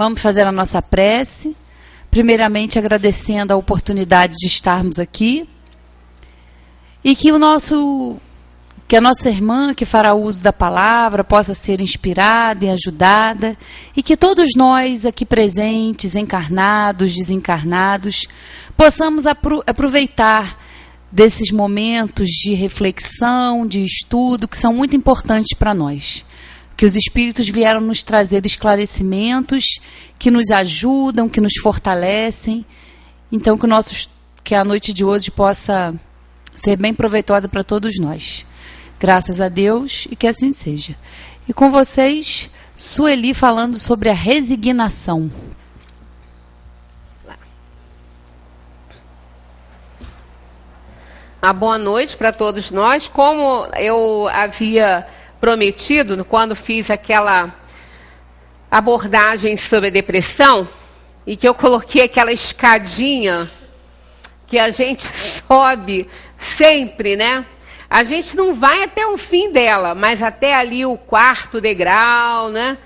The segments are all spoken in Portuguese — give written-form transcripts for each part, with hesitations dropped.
Vamos fazer a nossa prece, primeiramente agradecendo a oportunidade de estarmos aqui e que a nossa irmã que fará uso da palavra possa ser inspirada e ajudada e que todos nós aqui presentes, encarnados, desencarnados, possamos aproveitar desses momentos de reflexão, de estudo, que são muito importantes para nós. Que os Espíritos vieram nos trazer esclarecimentos que nos ajudam, que nos fortalecem. Então, que a noite de hoje possa ser bem proveitosa para todos nós. Graças a Deus e que assim seja. E com vocês, Sueli falando sobre a resignação. Uma boa noite para todos nós. Como eu havia prometido quando fiz aquela abordagem sobre a depressão, e que eu coloquei aquela escadinha que a gente sobe sempre, né? A gente não vai até o fim dela, mas até ali o 4º degrau, né?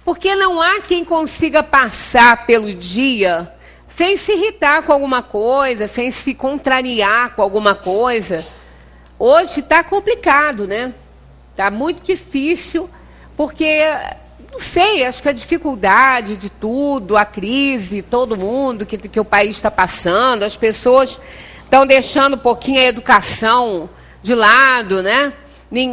Porque não há quem consiga passar pelo dia sem se irritar com alguma coisa, sem se contrariar com alguma coisa. Hoje está complicado, né? Está muito difícil, porque, não sei, acho que a dificuldade de tudo, a crise, todo mundo que o país está passando, as pessoas estão deixando um pouquinho a educação de lado, né?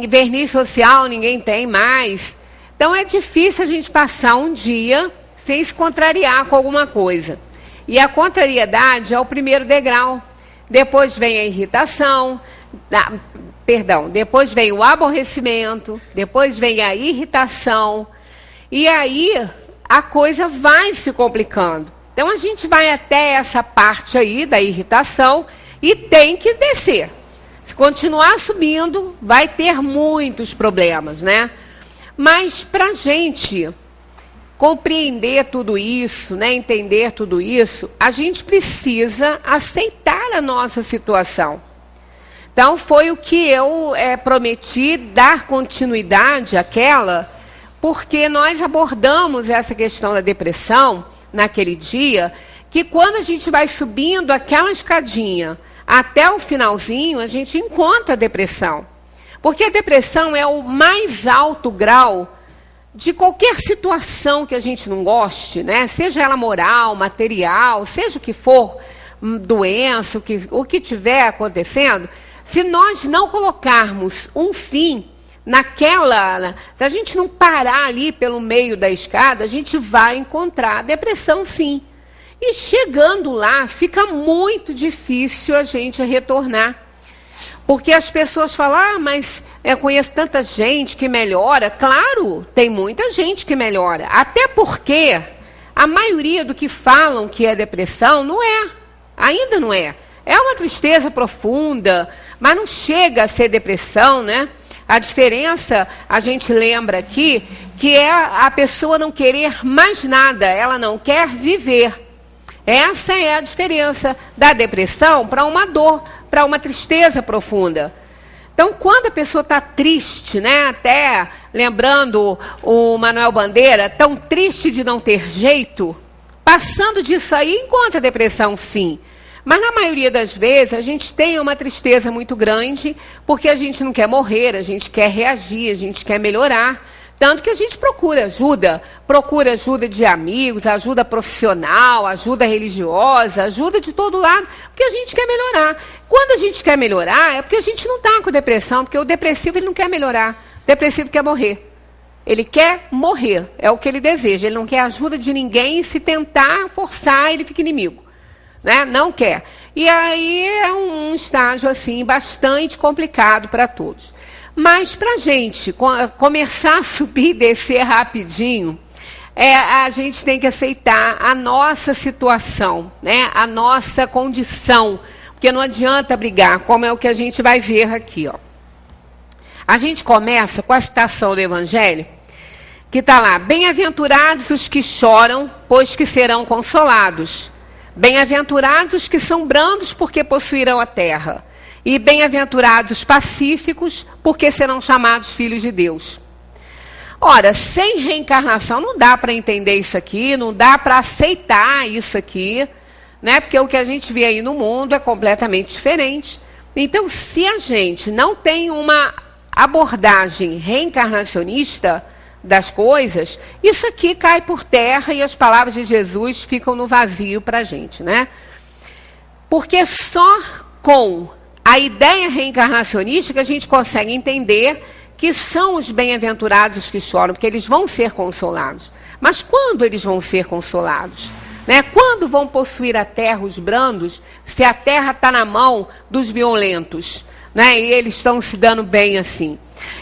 Verniz social ninguém tem mais. Então é difícil a gente passar um dia sem se contrariar com alguma coisa. E a contrariedade é o 1º degrau. Depois vem a irritação, depois vem o aborrecimento, depois vem a irritação. E aí a coisa vai se complicando. Então a gente vai até essa parte aí da irritação e tem que descer. Se continuar subindo, vai ter muitos problemas, né? Mas para a gente compreender tudo isso, né, entender tudo isso, a gente precisa aceitar a nossa situação. Então foi o que eu prometi, dar continuidade àquela, porque nós abordamos essa questão da depressão naquele dia, que quando a gente vai subindo aquela escadinha até o finalzinho, a gente encontra a depressão. Porque a depressão é o mais alto grau de qualquer situação que a gente não goste, né? Seja ela moral, material, seja o que for, doença, o que tiver acontecendo, se nós não colocarmos um fim se a gente não parar ali pelo meio da escada, a gente vai encontrar a depressão, sim. E chegando lá, fica muito difícil a gente retornar. Porque as pessoas falam, mas eu conheço tanta gente que melhora. Claro, tem muita gente que melhora. Até porque a maioria do que falam que é depressão não é. Ainda não é. É uma tristeza profunda, mas não chega a ser depressão, né? A diferença, a gente lembra aqui, que é a pessoa não querer mais nada, ela não quer viver. Essa é a diferença da depressão para uma dor, para uma tristeza profunda. Então, quando a pessoa está triste, né, até lembrando o Manuel Bandeira, tão triste de não ter jeito, passando disso aí, encontra a depressão, sim. Mas, na maioria das vezes, a gente tem uma tristeza muito grande, porque a gente não quer morrer, a gente quer reagir, a gente quer melhorar. Tanto que a gente procura ajuda de amigos, ajuda profissional, ajuda religiosa, ajuda de todo lado, porque a gente quer melhorar. Quando a gente quer melhorar, é porque a gente não está com depressão, porque o depressivo ele não quer melhorar, o depressivo quer morrer. Ele quer morrer, é o que ele deseja, ele não quer ajuda de ninguém, se tentar forçar, ele fica inimigo. Né? Não quer. E aí é um estágio assim, bastante complicado para todos. Mas para a gente começar a subir e descer rapidinho, a gente tem que aceitar a nossa situação, né? A nossa condição, porque não adianta brigar, como é o que a gente vai ver aqui. Ó. A gente começa com a citação do Evangelho, que está lá, bem-aventurados os que choram, pois que serão consolados. Bem-aventurados os que são brandos, porque possuirão a terra. E bem-aventurados os pacíficos, porque serão chamados filhos de Deus. Ora, sem reencarnação não dá para entender isso aqui, não dá para aceitar isso aqui, né? Porque o que a gente vê aí no mundo é completamente diferente. Então, se a gente não tem uma abordagem reencarnacionista das coisas, isso aqui cai por terra e as palavras de Jesus ficam no vazio para a gente, né? Porque só com a ideia reencarnacionista que a gente consegue entender que são os bem-aventurados que choram, porque eles vão ser consolados. Mas quando eles vão ser consolados? Né? Quando vão possuir a terra os brandos, se a terra está na mão dos violentos, né? E eles estão se dando bem assim.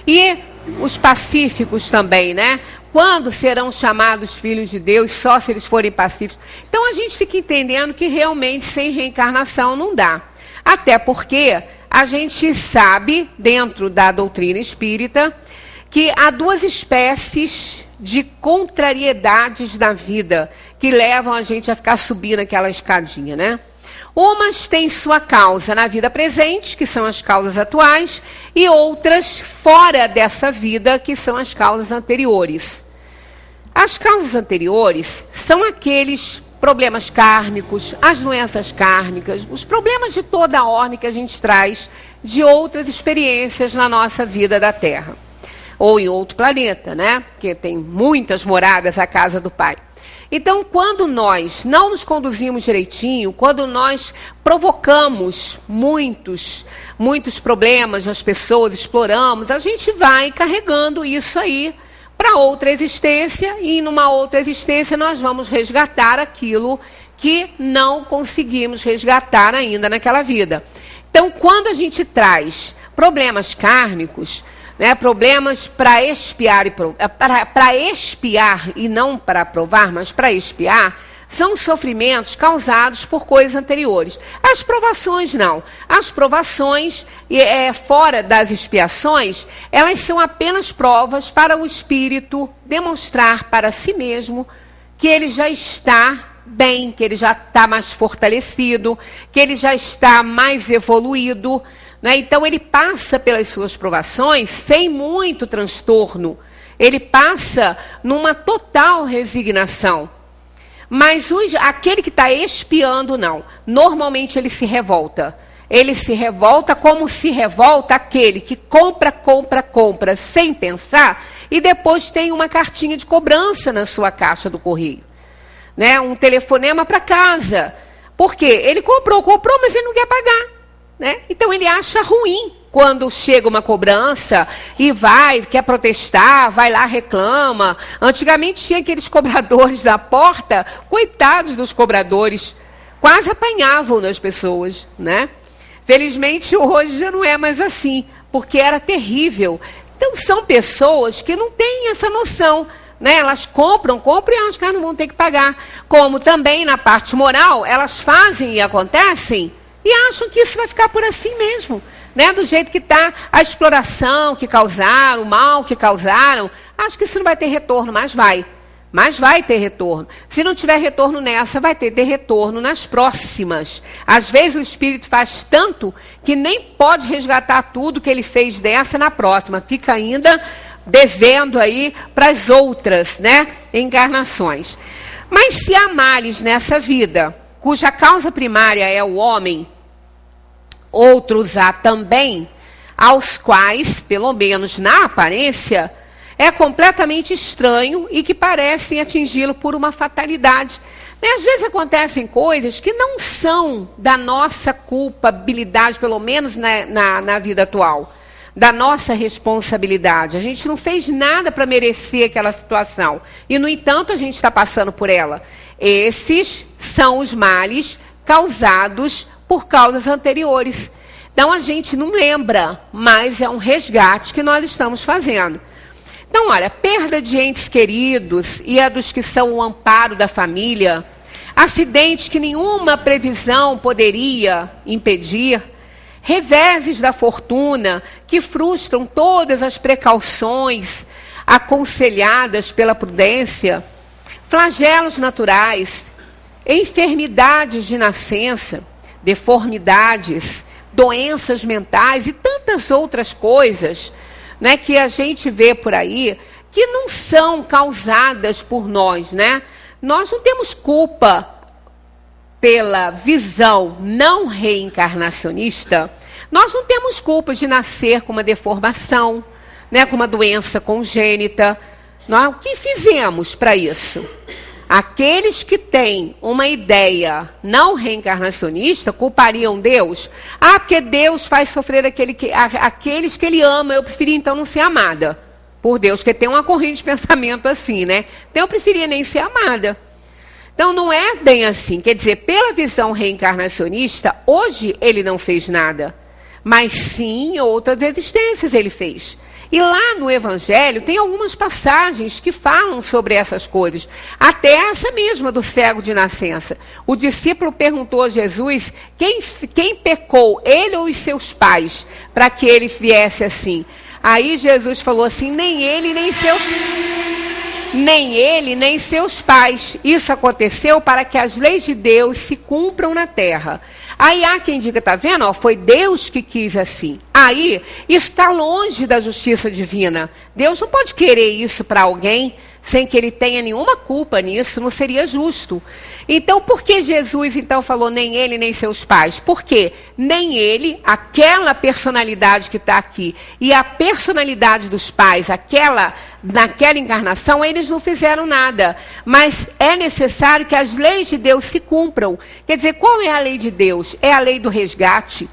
E os pacíficos também, né? Quando serão chamados filhos de Deus, só se eles forem pacíficos. Então a gente fica entendendo que realmente sem reencarnação não dá. Até porque a gente sabe, dentro da doutrina espírita, que há duas espécies de contrariedades na vida que levam a gente a ficar subindo aquela escadinha, né? Umas têm sua causa na vida presente, que são as causas atuais, e outras fora dessa vida, que são as causas anteriores. As causas anteriores são aqueles problemas kármicos, as doenças kármicas, os problemas de toda a ordem que a gente traz de outras experiências na nossa vida da Terra. Ou em outro planeta, né? Porque tem muitas moradas a casa do Pai. Então, quando nós não nos conduzimos direitinho, quando nós provocamos muitos problemas nas pessoas, exploramos, a gente vai carregando isso aí para outra existência, e numa outra existência nós vamos resgatar aquilo que não conseguimos resgatar ainda naquela vida. Então, quando a gente traz problemas kármicos, né, problemas para expiar e não para provar, mas para expiar, são sofrimentos causados por coisas anteriores. As provações não. As provações, fora das expiações, elas são apenas provas para o espírito demonstrar para si mesmo que ele já está bem, que ele já está mais fortalecido, que ele já está mais evoluído, né? Então ele passa pelas suas provações sem muito transtorno. Ele passa numa total resignação. Mas aquele que está expiando, não. Normalmente ele se revolta. Ele se revolta como se revolta aquele que compra sem pensar e depois tem uma cartinha de cobrança na sua caixa do correio. Né? Um telefonema para casa. Por quê? Ele comprou, mas ele não quer pagar. Né? Então ele acha ruim quando chega uma cobrança e quer protestar, vai lá, reclama. Antigamente tinha aqueles cobradores da porta, coitados dos cobradores, quase apanhavam nas pessoas, né? Felizmente hoje já não é mais assim, porque era terrível. Então são pessoas que não têm essa noção, né? Elas compram e acham que não vão ter que pagar. Como também na parte moral, elas fazem e acontecem e acham que isso vai ficar por assim mesmo. Né, do jeito que está a exploração que causaram, o mal que causaram, acho que isso não vai ter retorno, mas vai ter retorno. Se não tiver retorno nessa, vai ter retorno nas próximas. Às vezes o espírito faz tanto que nem pode resgatar tudo que ele fez dessa na próxima, fica ainda devendo aí para as outras, né, encarnações. Mas se há males nessa vida, cuja causa primária é o homem, outros há também, aos quais, pelo menos na aparência, é completamente estranho e que parecem atingi-lo por uma fatalidade. E às vezes acontecem coisas que não são da nossa culpabilidade, pelo menos na vida atual, da nossa responsabilidade. A gente não fez nada para merecer aquela situação. E, no entanto, a gente está passando por ela. Esses são os males causados por causas anteriores. Então a gente não lembra, mas é um resgate que nós estamos fazendo. Então, olha, perda de entes queridos e a dos que são o amparo da família, acidentes que nenhuma previsão poderia impedir, reveses da fortuna que frustram todas as precauções aconselhadas pela prudência, flagelos naturais, enfermidades de nascença, deformidades, doenças mentais e tantas outras coisas, né, que a gente vê por aí, que não são causadas por nós, né? Nós não temos culpa pela visão não reencarnacionista, nós não temos culpa de nascer com uma deformação, né, com uma doença congênita. O que fizemos para isso? Aqueles que têm uma ideia não reencarnacionista culpariam Deus. Porque Deus faz sofrer aqueles que Ele ama. Eu preferia então não ser amada por Deus, porque tem uma corrente de pensamento assim, né? Então eu preferia nem ser amada. Então não é bem assim. Quer dizer, pela visão reencarnacionista, hoje Ele não fez nada, mas sim em outras existências Ele fez. E lá no Evangelho tem algumas passagens que falam sobre essas coisas. Até essa mesma do cego de nascença. O discípulo perguntou a Jesus quem pecou, ele ou os seus pais, para que ele viesse assim. Aí Jesus falou assim, nem ele, nem seus pais. Isso aconteceu para que as leis de Deus se cumpram na terra. Aí há quem diga, tá vendo? Foi Deus que quis assim. Aí está longe da justiça divina. Deus não pode querer isso para alguém sem que ele tenha nenhuma culpa nisso, não seria justo. Então, por que Jesus então falou nem ele, nem seus pais? Porque nem ele, aquela personalidade que está aqui, e a personalidade dos pais, naquela encarnação, eles não fizeram nada. Mas é necessário que as leis de Deus se cumpram. Quer dizer, qual é a lei de Deus? É a lei do resgate.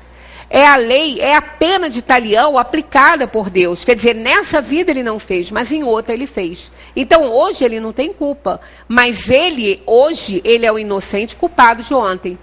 É a pena de talião aplicada por Deus. Quer dizer, nessa vida ele não fez, mas em outra ele fez. Então, hoje ele não tem culpa. Mas hoje, ele é o inocente culpado de ontem.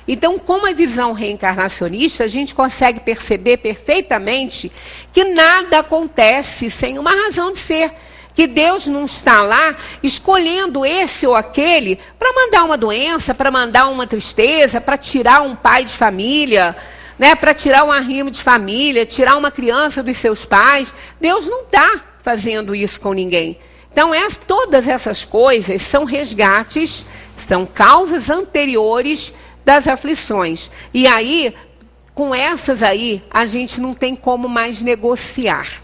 Então, com a visão reencarnacionista, a gente consegue perceber perfeitamente que nada acontece sem uma razão de ser. Que Deus não está lá escolhendo esse ou aquele para mandar uma doença, para mandar uma tristeza, para tirar um pai de família, né, para tirar um arrimo de família, tirar uma criança dos seus pais. Deus não está fazendo isso com ninguém. Então, todas essas coisas são resgates, são causas anteriores das aflições. E aí, com essas aí, a gente não tem como mais negociar.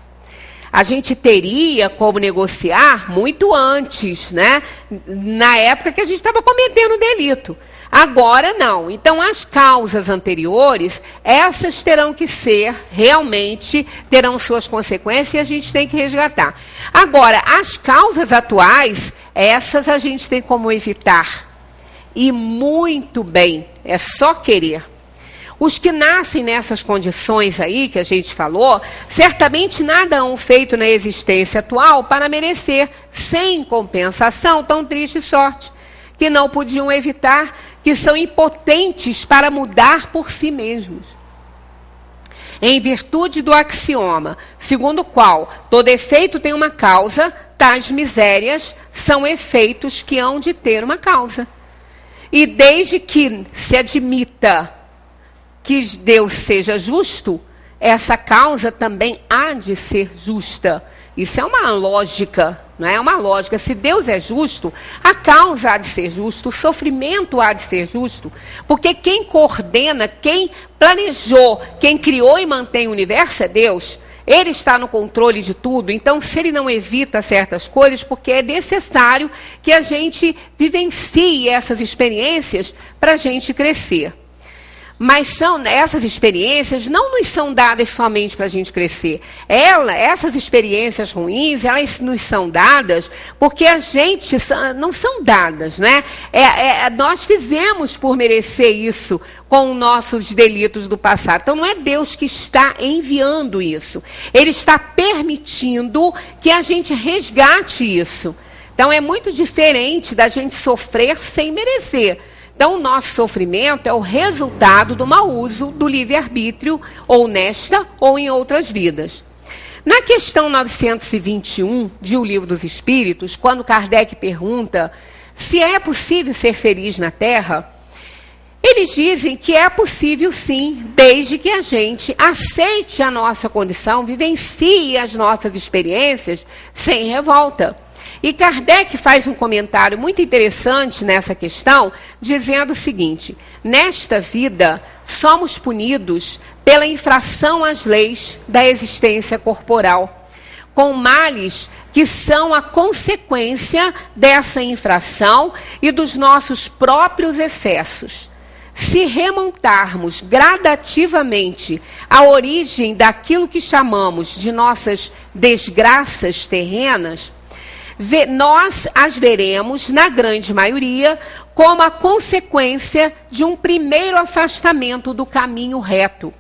A gente teria como negociar muito antes, né? Na época que a gente estava cometendo o delito. Agora não. Então, as causas anteriores, essas terão que ser, realmente, terão suas consequências e a gente tem que resgatar. Agora, as causas atuais, essas a gente tem como evitar. E muito bem, é só querer. Os que nascem nessas condições aí que a gente falou, certamente nada hão feito na existência atual para merecer, sem compensação, tão triste sorte, que não podiam evitar, que são impotentes para mudar por si mesmos. Em virtude do axioma, segundo o qual todo efeito tem uma causa, tais misérias são efeitos que hão de ter uma causa. E desde que se admita que Deus seja justo, essa causa também há de ser justa. Isso é uma lógica, não é uma lógica. Se Deus é justo, a causa há de ser justa, o sofrimento há de ser justo. Porque quem coordena, quem planejou, quem criou e mantém o universo é Deus. Ele está no controle de tudo. Então, se ele não evita certas coisas, porque é necessário que a gente vivencie essas experiências para a gente crescer. Mas essas experiências não nos são dadas somente para a gente crescer. Essas experiências ruins, elas nos são dadas porque a gente não são dadas, né? Nós fizemos por merecer isso com os nossos delitos do passado. Então não é Deus que está enviando isso. Ele está permitindo que a gente resgate isso. Então é muito diferente da gente sofrer sem merecer. Então, o nosso sofrimento é o resultado do mau uso do livre-arbítrio, ou nesta ou em outras vidas. Na questão 921 de O Livro dos Espíritos, quando Kardec pergunta se é possível ser feliz na Terra, eles dizem que é possível sim, desde que a gente aceite a nossa condição, vivencie as nossas experiências sem revolta. E Kardec faz um comentário muito interessante nessa questão, dizendo o seguinte: nesta vida, somos punidos pela infração às leis da existência corporal, com males que são a consequência dessa infração e dos nossos próprios excessos. Se remontarmos gradativamente à origem daquilo que chamamos de nossas desgraças terrenas, nós as veremos, na grande maioria, como a consequência de um primeiro afastamento do caminho reto.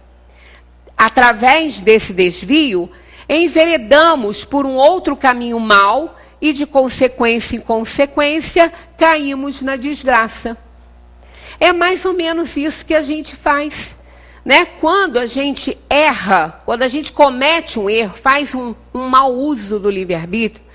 Através desse desvio, enveredamos por um outro caminho mau e, de consequência em consequência, caímos na desgraça. É mais ou menos isso que a gente faz, né? Quando a gente erra, quando a gente comete um erro, faz um mau uso do livre-arbítrio,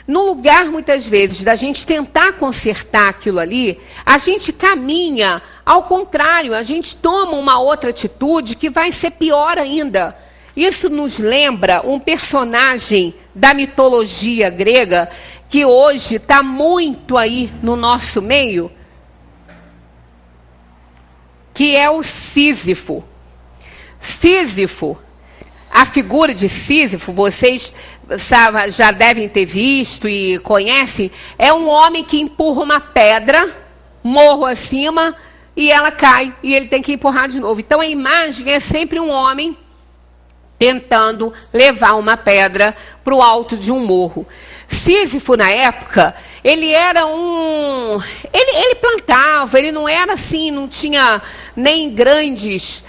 no lugar, muitas vezes, da gente tentar consertar aquilo ali, a gente caminha ao contrário, a gente toma uma outra atitude que vai ser pior ainda. Isso nos lembra um personagem da mitologia grega que hoje está muito aí no nosso meio, que é o Sísifo. Sísifo, a figura de Sísifo, vocês já devem ter visto e conhecem, é um homem que empurra uma pedra, morro acima, e ela cai, e ele tem que empurrar de novo. Então a imagem é sempre um homem tentando levar uma pedra para o alto de um morro. Sísifo, na época, ele era ele plantava, ele não era assim, não tinha nem grandes...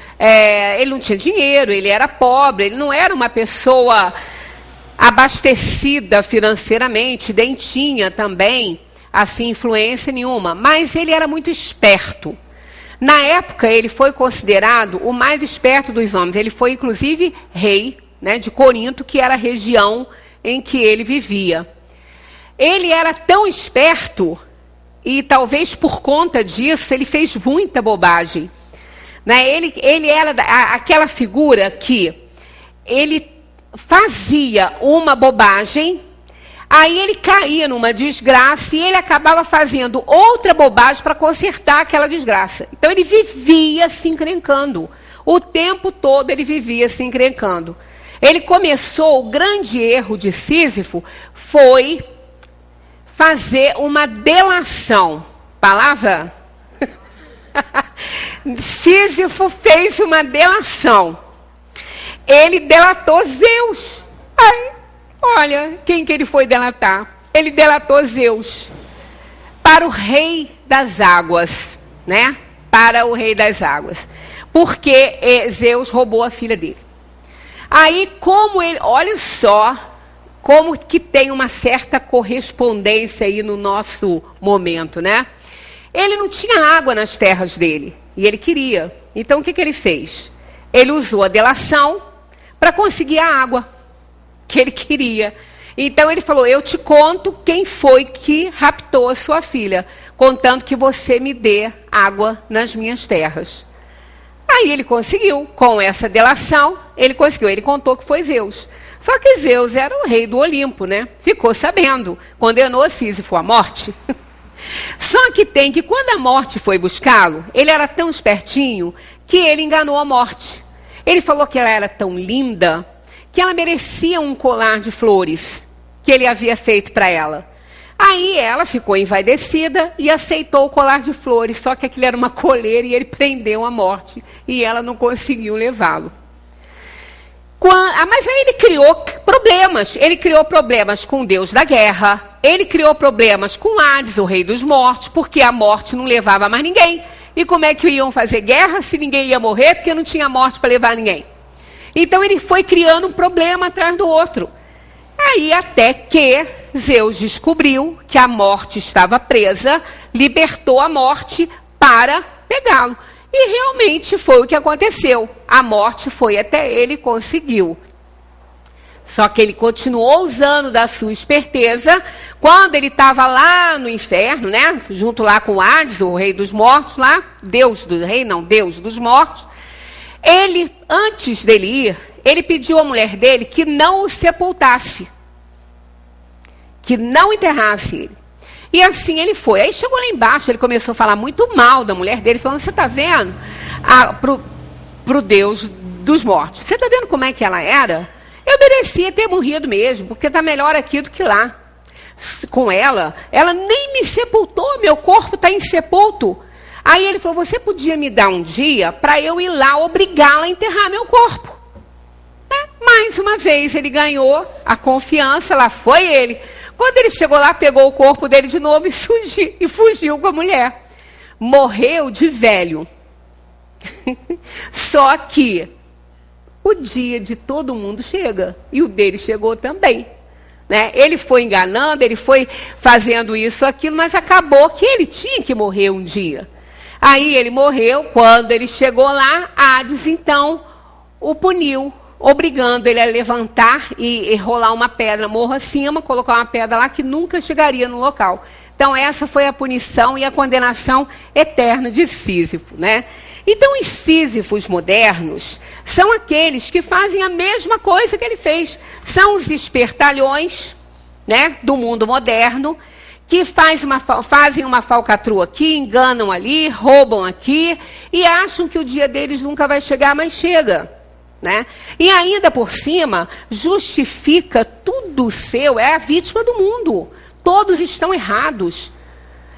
ele não tinha dinheiro, ele era pobre, ele não era uma pessoa abastecida financeiramente, nem tinha também, assim, influência nenhuma. Mas ele era muito esperto. Na época, ele foi considerado o mais esperto dos homens. Ele foi, inclusive, rei, né, de Corinto, que era a região em que ele vivia. Ele era tão esperto, e talvez por conta disso, ele fez muita bobagem. Né? Ele era aquela figura que ele fazia uma bobagem, aí ele caía numa desgraça e ele acabava fazendo outra bobagem para consertar aquela desgraça. Então ele vivia se encrencando. O tempo todo ele vivia se encrencando. Ele começou, o grande erro de Sísifo foi fazer uma delação. Palavra? Sísifo fez uma delação. Ele delatou Zeus. Olha, quem que ele foi delatar? Ele delatou Zeus para o rei das águas, né? Para o rei das águas. Porque Zeus roubou a filha dele. Aí, como ele... Olha só como que tem uma certa correspondência aí no nosso momento, né? Ele não tinha água nas terras dele. E ele queria. Então, o que ele fez? Ele usou a delação para conseguir a água que ele queria. Então ele falou, eu te conto quem foi que raptou a sua filha, contando que você me dê água nas minhas terras. Aí ele conseguiu, com essa delação, ele conseguiu. Ele contou que foi Zeus. Só que Zeus era o rei do Olimpo, né? Ficou sabendo, condenou Sísifo à morte. Só que tem que quando a morte foi buscá-lo, ele era tão espertinho que ele enganou a morte. Ele falou que ela era tão linda que ela merecia um colar de flores que ele havia feito para ela. Aí ela ficou envaidecida e aceitou o colar de flores, só que aquilo era uma coleira e ele prendeu a morte e ela não conseguiu levá-lo. Mas aí ele criou problemas. Ele criou problemas com o Deus da guerra, ele criou problemas com Hades, o rei dos mortos, porque a morte não levava mais ninguém. E como é que iam fazer guerra se ninguém ia morrer, porque não tinha morte para levar ninguém? Então ele foi criando um problema atrás do outro. Aí até que Zeus descobriu que a morte estava presa, libertou a morte para pegá-lo. E realmente foi o que aconteceu. A morte foi até ele e conseguiu. Só que ele continuou usando da sua esperteza. Quando ele estava lá no inferno, né, junto lá com Hades, o rei dos mortos lá, Deus dos mortos, ele, antes dele ir, ele pediu à mulher dele que não o sepultasse, que não enterrasse ele. E assim ele foi. Aí chegou lá embaixo, ele começou a falar muito mal da mulher dele, falando, você está vendo? Pro Deus dos mortos. Você está vendo como é que ela era? Eu merecia ter morrido mesmo, porque está melhor aqui do que lá. Com ela nem me sepultou, meu corpo está insepulto. Aí ele falou, você podia me dar um dia para eu ir lá obrigá-la a enterrar meu corpo. Mais uma vez ele ganhou a confiança, lá foi ele. Quando ele chegou lá, pegou o corpo dele de novo e fugiu com a mulher. Morreu de velho. Só que o dia de todo mundo chega. E o dele chegou também. Né? Ele foi enganando, ele foi fazendo isso, aquilo, mas acabou que ele tinha que morrer um dia. Aí ele morreu, quando ele chegou lá, Hades então o puniu, obrigando ele a levantar e rolar uma pedra morro acima, colocar uma pedra lá que nunca chegaria no local. Então essa foi a punição e a condenação eterna de Sísifo, né? Então os Sísifos modernos são aqueles que fazem a mesma coisa que ele fez. São os espertalhões, né, do mundo moderno, que fazem uma falcatrua aqui, enganam ali, roubam aqui e acham que o dia deles nunca vai chegar, mas chega. Né? E ainda por cima, justifica tudo seu, é a vítima do mundo. Todos estão errados.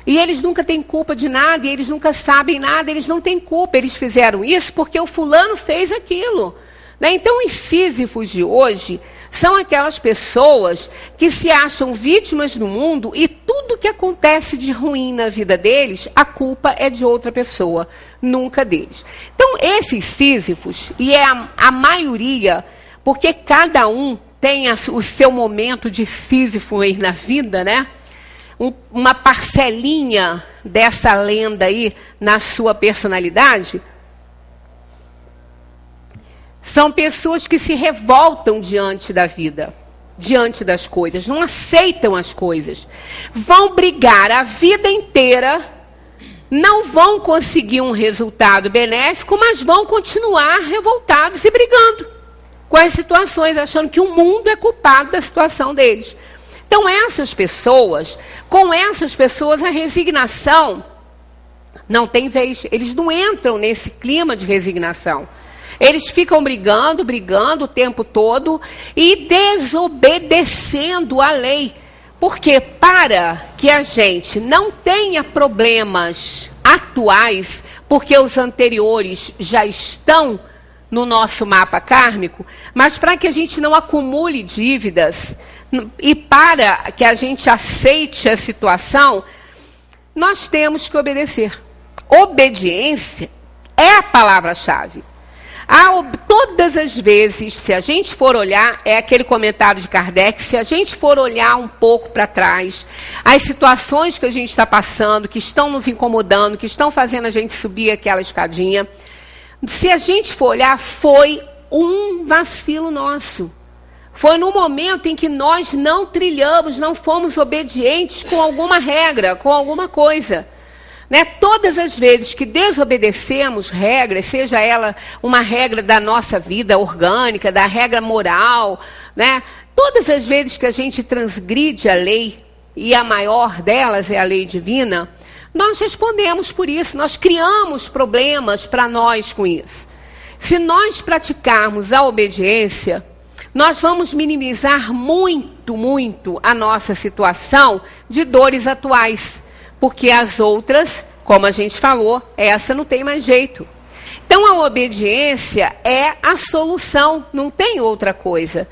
E eles nunca têm culpa de nada, e eles nunca sabem nada, eles não têm culpa. Eles fizeram isso porque o fulano fez aquilo. Né? Então, os Sísifos de hoje são aquelas pessoas que se acham vítimas do mundo e tudo que acontece de ruim na vida deles, a culpa é de outra pessoa, nunca deles. Então, esses Sísifos, e é a maioria, porque cada um tem o seu momento de Sísifo aí na vida, né? Uma parcelinha dessa lenda aí na sua personalidade, são pessoas que se revoltam diante da vida, diante das coisas, não aceitam as coisas. Vão brigar a vida inteira, não vão conseguir um resultado benéfico, mas vão continuar revoltados e brigando com as situações, achando que o mundo é culpado da situação deles. Então, com essas pessoas, a resignação não tem vez. Eles não entram nesse clima de resignação. Eles ficam brigando o tempo todo e desobedecendo a lei. Porque para que a gente não tenha problemas atuais, porque os anteriores já estão no nosso mapa kármico, mas para que a gente não acumule dívidas e para que a gente aceite a situação, nós temos que obedecer. Obediência é a palavra-chave. Todas as vezes, se a gente for olhar, é aquele comentário de Kardec, se a gente for olhar um pouco para trás, as situações que a gente está passando, que estão nos incomodando, que estão fazendo a gente subir aquela escadinha, se a gente for olhar, foi um vacilo nosso. Foi no momento em que nós não trilhamos, não fomos obedientes com alguma regra, com alguma coisa. Né? Todas as vezes que desobedecemos regras, seja ela uma regra da nossa vida orgânica, da regra moral, né? Todas as vezes que a gente transgride a lei, e a maior delas é a lei divina, nós respondemos por isso, nós criamos problemas para nós com isso. Se nós praticarmos a obediência, nós vamos minimizar muito, muito a nossa situação de dores atuais. Porque as outras, como a gente falou, essa não tem mais jeito. Então, a obediência é a solução, não tem outra coisa.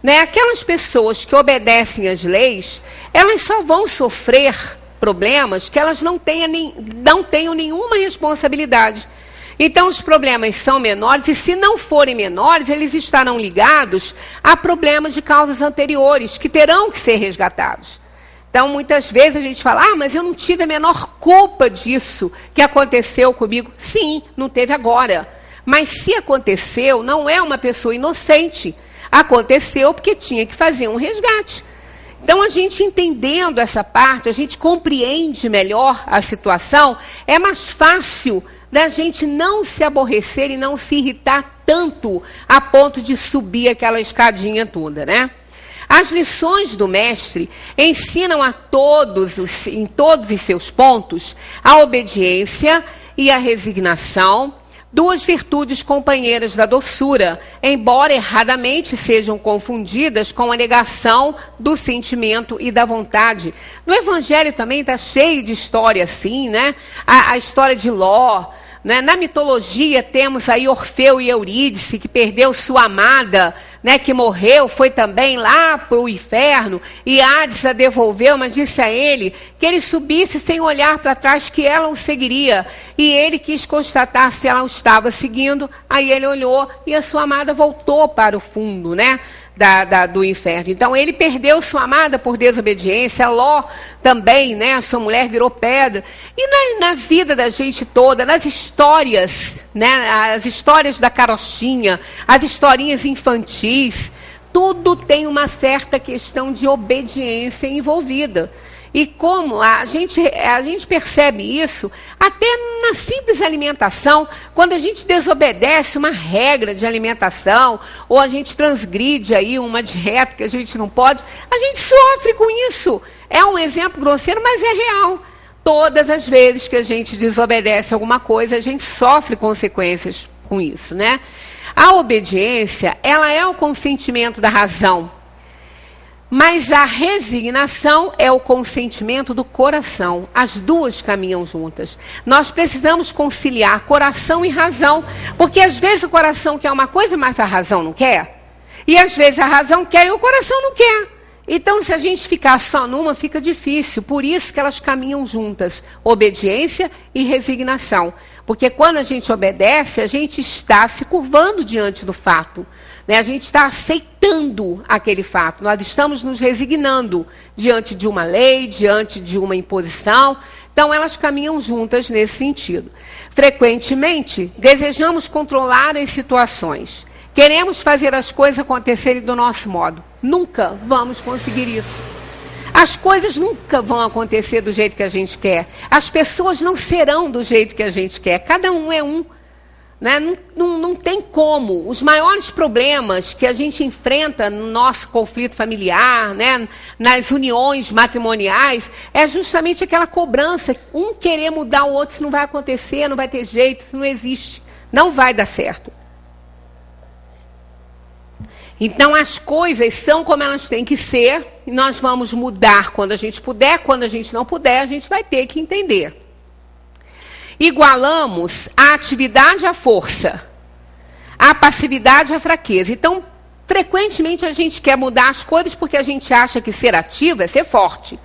Né? Aquelas pessoas que obedecem às leis, elas só vão sofrer problemas que elas não tenham nenhuma responsabilidade. Então, os problemas são menores, e se não forem menores, eles estarão ligados a problemas de causas anteriores, que terão que ser resgatados. Então, muitas vezes a gente fala, mas eu não tive a menor culpa disso que aconteceu comigo. Sim, não teve agora. Mas se aconteceu, não é uma pessoa inocente. Aconteceu porque tinha que fazer um resgate. Então, a gente entendendo essa parte, a gente compreende melhor a situação, é mais fácil da gente não se aborrecer e não se irritar tanto a ponto de subir aquela escadinha toda, né? As lições do mestre ensinam a todos, em todos os seus pontos, a obediência e a resignação, Duas virtudes companheiras da doçura, embora erradamente sejam confundidas com a negação do sentimento e da vontade. No Evangelho também está cheio de história assim, né? A história de Ló, né? Na mitologia temos aí Orfeu e Eurídice, que perdeu sua amada, né, que morreu, foi também lá para o inferno, e Hades a devolveu, mas disse a ele que ele subisse sem olhar para trás, que ela o seguiria. E ele quis constatar se ela o estava seguindo, aí ele olhou e a sua amada voltou para o fundo, né, do inferno. Então ele perdeu sua amada por desobediência. Ló também, né, a sua mulher virou pedra. E na vida da gente toda, nas histórias, né, as histórias da carochinha, as historinhas infantis, tudo tem uma certa questão de obediência envolvida. E como a gente percebe isso até na simples alimentação, quando a gente desobedece uma regra de alimentação, ou a gente transgride aí uma dieta que a gente não pode, a gente sofre com isso. É um exemplo grosseiro, mas é real. Todas as vezes que a gente desobedece alguma coisa, a gente sofre consequências com isso, né? A obediência, ela é o consentimento da razão. Mas a resignação é o consentimento do coração. As duas caminham juntas. Nós precisamos conciliar coração e razão, porque às vezes o coração quer uma coisa, mas a razão não quer. E às vezes a razão quer e o coração não quer. Então, se a gente ficar só numa, fica difícil. Por isso que elas caminham juntas, obediência e resignação. Porque quando a gente obedece, a gente está se curvando diante do fato. A gente está aceitando aquele fato, nós estamos nos resignando diante de uma lei, diante de uma imposição. Então, elas caminham juntas nesse sentido. Frequentemente, desejamos controlar as situações. Queremos fazer as coisas acontecerem do nosso modo. Nunca vamos conseguir isso. As coisas nunca vão acontecer do jeito que a gente quer. As pessoas não serão do jeito que a gente quer. Cada um é um. Né? Não tem como. Os maiores problemas que a gente enfrenta no nosso conflito familiar, né? Nas uniões matrimoniais, é justamente aquela cobrança. Um querer mudar o outro, isso não vai acontecer, não vai ter jeito, isso não existe. Não vai dar certo. Então as coisas são como elas têm que ser, e nós vamos mudar quando a gente puder, quando a gente não puder, a gente vai ter que entender. Igualamos a atividade à força, a passividade à fraqueza. Então, frequentemente a gente quer mudar as coisas porque a gente acha que ser ativo é ser forte.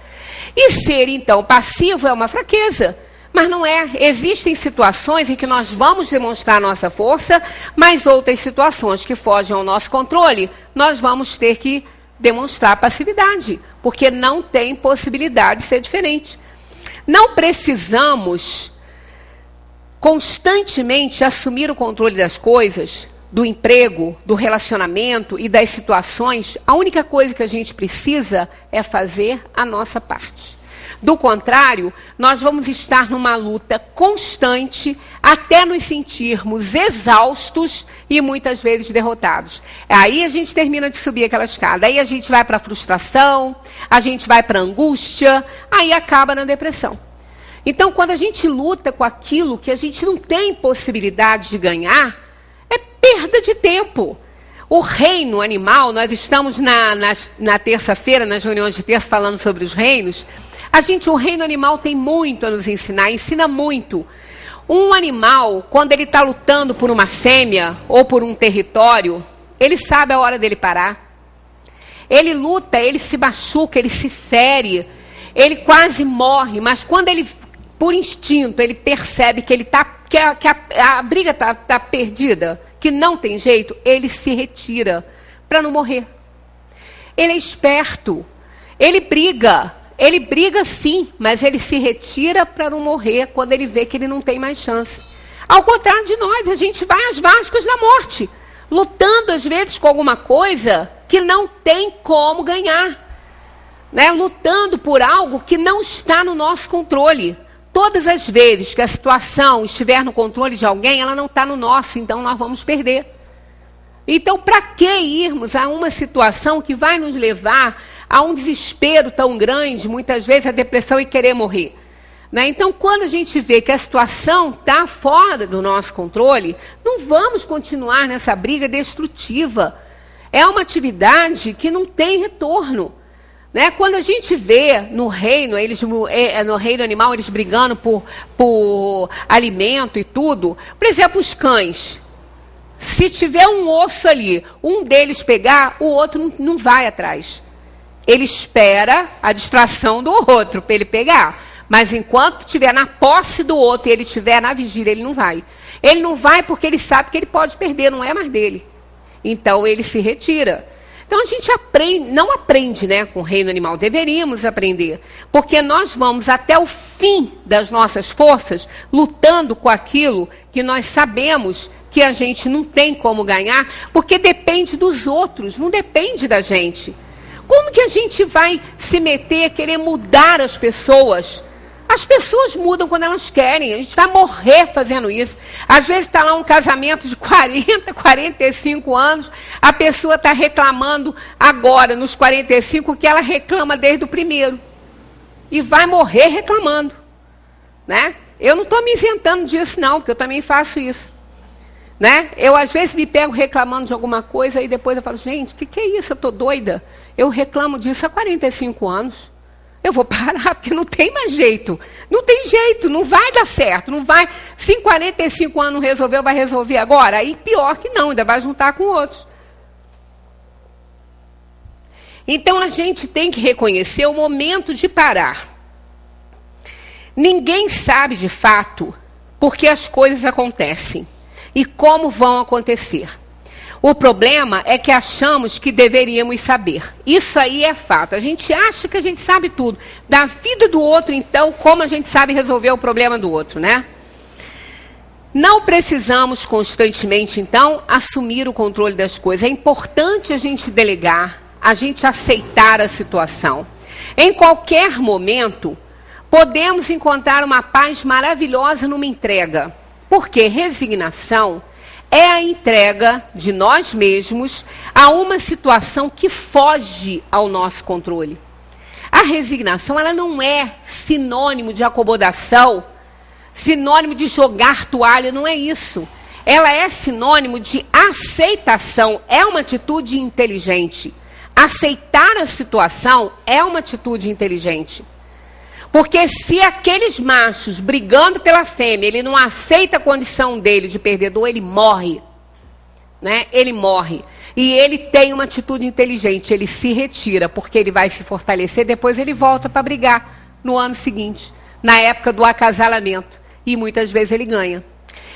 E ser, então, passivo é uma fraqueza. Mas não é. Existem situações em que nós vamos demonstrar nossa força, mas outras situações que fogem ao nosso controle, nós vamos ter que demonstrar passividade, porque não tem possibilidade de ser diferente. Não precisamos constantemente assumir o controle das coisas, do emprego, do relacionamento e das situações. A única coisa que a gente precisa é fazer a nossa parte. Do contrário, nós vamos estar numa luta constante até nos sentirmos exaustos e muitas vezes derrotados. Aí a gente termina de subir aquela escada, aí a gente vai para a frustração, a gente vai para a angústia, aí acaba na depressão. Então, quando a gente luta com aquilo que a gente não tem possibilidade de ganhar, é perda de tempo. O reino animal, nós estamos na terça-feira, nas reuniões de terça, falando sobre os reinos. O reino animal tem muito a nos ensinar, ensina muito. Um animal, quando ele está lutando por uma fêmea ou por um território, ele sabe a hora dele parar. Ele luta, ele se machuca, ele se fere, ele quase morre, mas quando ele, por instinto, ele percebe que a briga está perdida, que não tem jeito, ele se retira para não morrer. Ele é esperto, ele briga sim, mas ele se retira para não morrer quando ele vê que ele não tem mais chance. Ao contrário de nós, a gente vai às vascas da morte, lutando às vezes com alguma coisa que não tem como ganhar, né? Lutando por algo que não está no nosso controle. Todas as vezes que a situação estiver no controle de alguém, ela não está no nosso, então nós vamos perder. Então, para que irmos a uma situação que vai nos levar a um desespero tão grande, muitas vezes a depressão e querer morrer? Né? Então, quando a gente vê que a situação está fora do nosso controle, não vamos continuar nessa briga destrutiva. É uma atividade que não tem retorno. Né? Quando a gente vê no reino animal, eles brigando por alimento e tudo, por exemplo, os cães. Se tiver um osso ali, um deles pegar, o outro não vai atrás. Ele espera a distração do outro para ele pegar. Mas enquanto estiver na posse do outro e ele estiver na vigília, ele não vai. Ele não vai porque ele sabe que ele pode perder, não é mais dele. Então ele se retira. Então a gente não aprende, né, com o reino animal. Deveríamos aprender. Porque nós vamos até o fim das nossas forças lutando com aquilo que nós sabemos que a gente não tem como ganhar, porque depende dos outros, não depende da gente. Como que a gente vai se meter, querer mudar as pessoas? As pessoas mudam quando elas querem, a gente vai morrer fazendo isso. Às vezes está lá um casamento de 40, 45 anos, a pessoa está reclamando agora, nos 45, que ela reclama desde o primeiro. E vai morrer reclamando. Né? Eu não estou me isentando disso não, porque eu também faço isso. Né? Eu, às vezes, me pego reclamando de alguma coisa e depois eu falo, gente, o que é isso? Eu estou doida. Eu reclamo disso há 45 anos. Eu vou parar, porque não tem mais jeito. Não tem jeito, não vai dar certo. Não vai. Se em 45 anos não resolveu, vai resolver agora? Aí pior que não, ainda vai juntar com outros. Então a gente tem que reconhecer o momento de parar. Ninguém sabe de fato por que as coisas acontecem e como vão acontecer. O problema é que achamos que deveríamos saber. Isso aí é fato. A gente acha que a gente sabe tudo. Da vida do outro, então, como a gente sabe resolver o problema do outro, né? Não precisamos constantemente, então, assumir o controle das coisas. É importante a gente delegar, a gente aceitar a situação. Em qualquer momento, podemos encontrar uma paz maravilhosa numa entrega. Porque resignação é a entrega de nós mesmos a uma situação que foge ao nosso controle. A resignação, ela não é sinônimo de acomodação, sinônimo de jogar toalha, não é isso. Ela é sinônimo de aceitação, é uma atitude inteligente. Aceitar a situação é uma atitude inteligente. Porque se aqueles machos brigando pela fêmea, ele não aceita a condição dele de perdedor, ele morre. Né? Ele morre. E ele tem uma atitude inteligente, ele se retira, porque ele vai se fortalecer, depois ele volta para brigar no ano seguinte, na época do acasalamento. E muitas vezes ele ganha.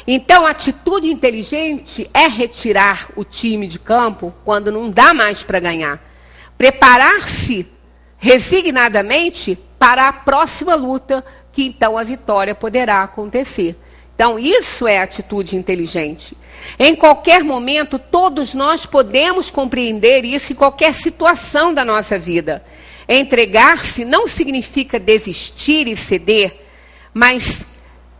Então, a atitude inteligente é retirar o time de campo quando não dá mais para ganhar. Preparar-se resignadamente para a próxima luta, que então a vitória poderá acontecer. Então, isso é atitude inteligente. Em qualquer momento, todos nós podemos compreender isso em qualquer situação da nossa vida. Entregar-se não significa desistir e ceder, mas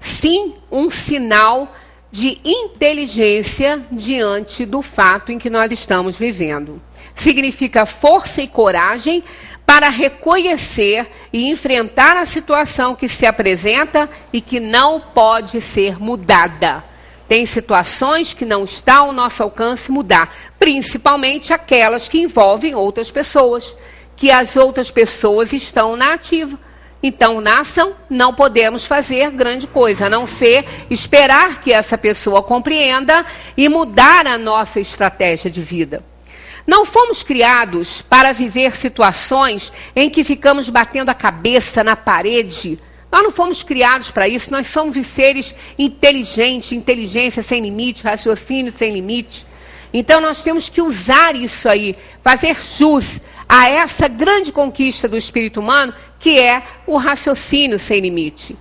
sim um sinal de inteligência diante do fato em que nós estamos vivendo. Significa força e coragem para reconhecer e enfrentar a situação que se apresenta e que não pode ser mudada. Tem situações que não está ao nosso alcance mudar, principalmente aquelas que envolvem outras pessoas, que as outras pessoas estão na ativa. Então, na ação, não podemos fazer grande coisa, a não ser esperar que essa pessoa compreenda e mudar a nossa estratégia de vida. Não fomos criados para viver situações em que ficamos batendo a cabeça na parede. Nós não fomos criados para isso, nós somos os seres inteligentes, inteligência sem limite, raciocínio sem limite. Então nós temos que usar isso aí, fazer jus a essa grande conquista do espírito humano, que é o raciocínio sem limite.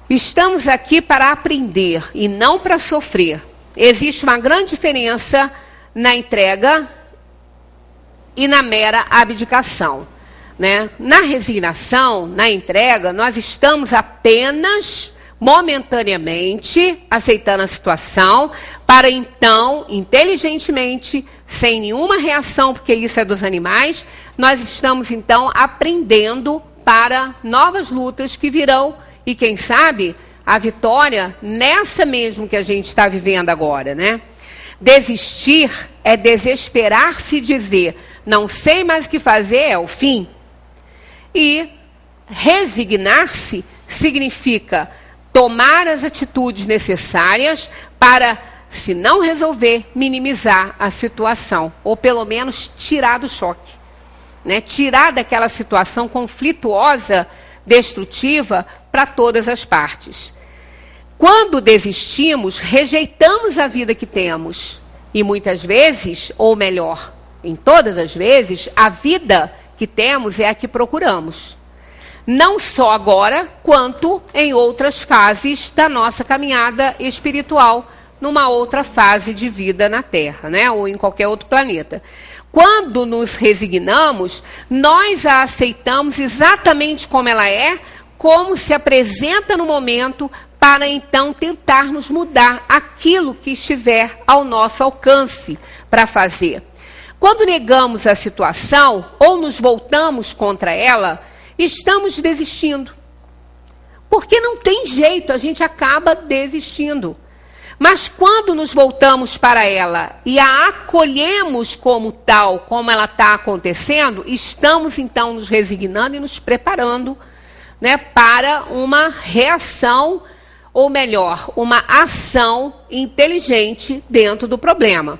Estamos aqui para aprender e não para sofrer. Existe uma grande diferença na entrega e na mera abdicação. Né? Na resignação, na entrega, nós estamos apenas, momentaneamente, aceitando a situação, para então, inteligentemente, sem nenhuma reação, porque isso é dos animais, nós estamos então aprendendo para novas lutas que virão e, quem sabe, a vitória nessa mesmo que a gente está vivendo agora, né? Desistir é desesperar-se e dizer, não sei mais o que fazer, é o fim. E resignar-se significa tomar as atitudes necessárias para, se não resolver, minimizar a situação, ou pelo menos tirar do choque, né? Tirar daquela situação conflituosa, destrutiva, para todas as partes. Quando desistimos, rejeitamos a vida que temos. E muitas vezes, ou melhor, em todas as vezes, a vida que temos é a que procuramos. Não só agora, quanto em outras fases da nossa caminhada espiritual, numa outra fase de vida na Terra, né? Ou em qualquer outro planeta. Quando nos resignamos, nós a aceitamos exatamente como ela é, como se apresenta no momento, para então tentarmos mudar aquilo que estiver ao nosso alcance para fazer. Quando negamos a situação ou nos voltamos contra ela, estamos desistindo. Porque não tem jeito, a gente acaba desistindo. Mas quando nos voltamos para ela e a acolhemos como tal, como ela está acontecendo, estamos então nos resignando e nos preparando, né, para uma reação, ou melhor, uma ação inteligente dentro do problema.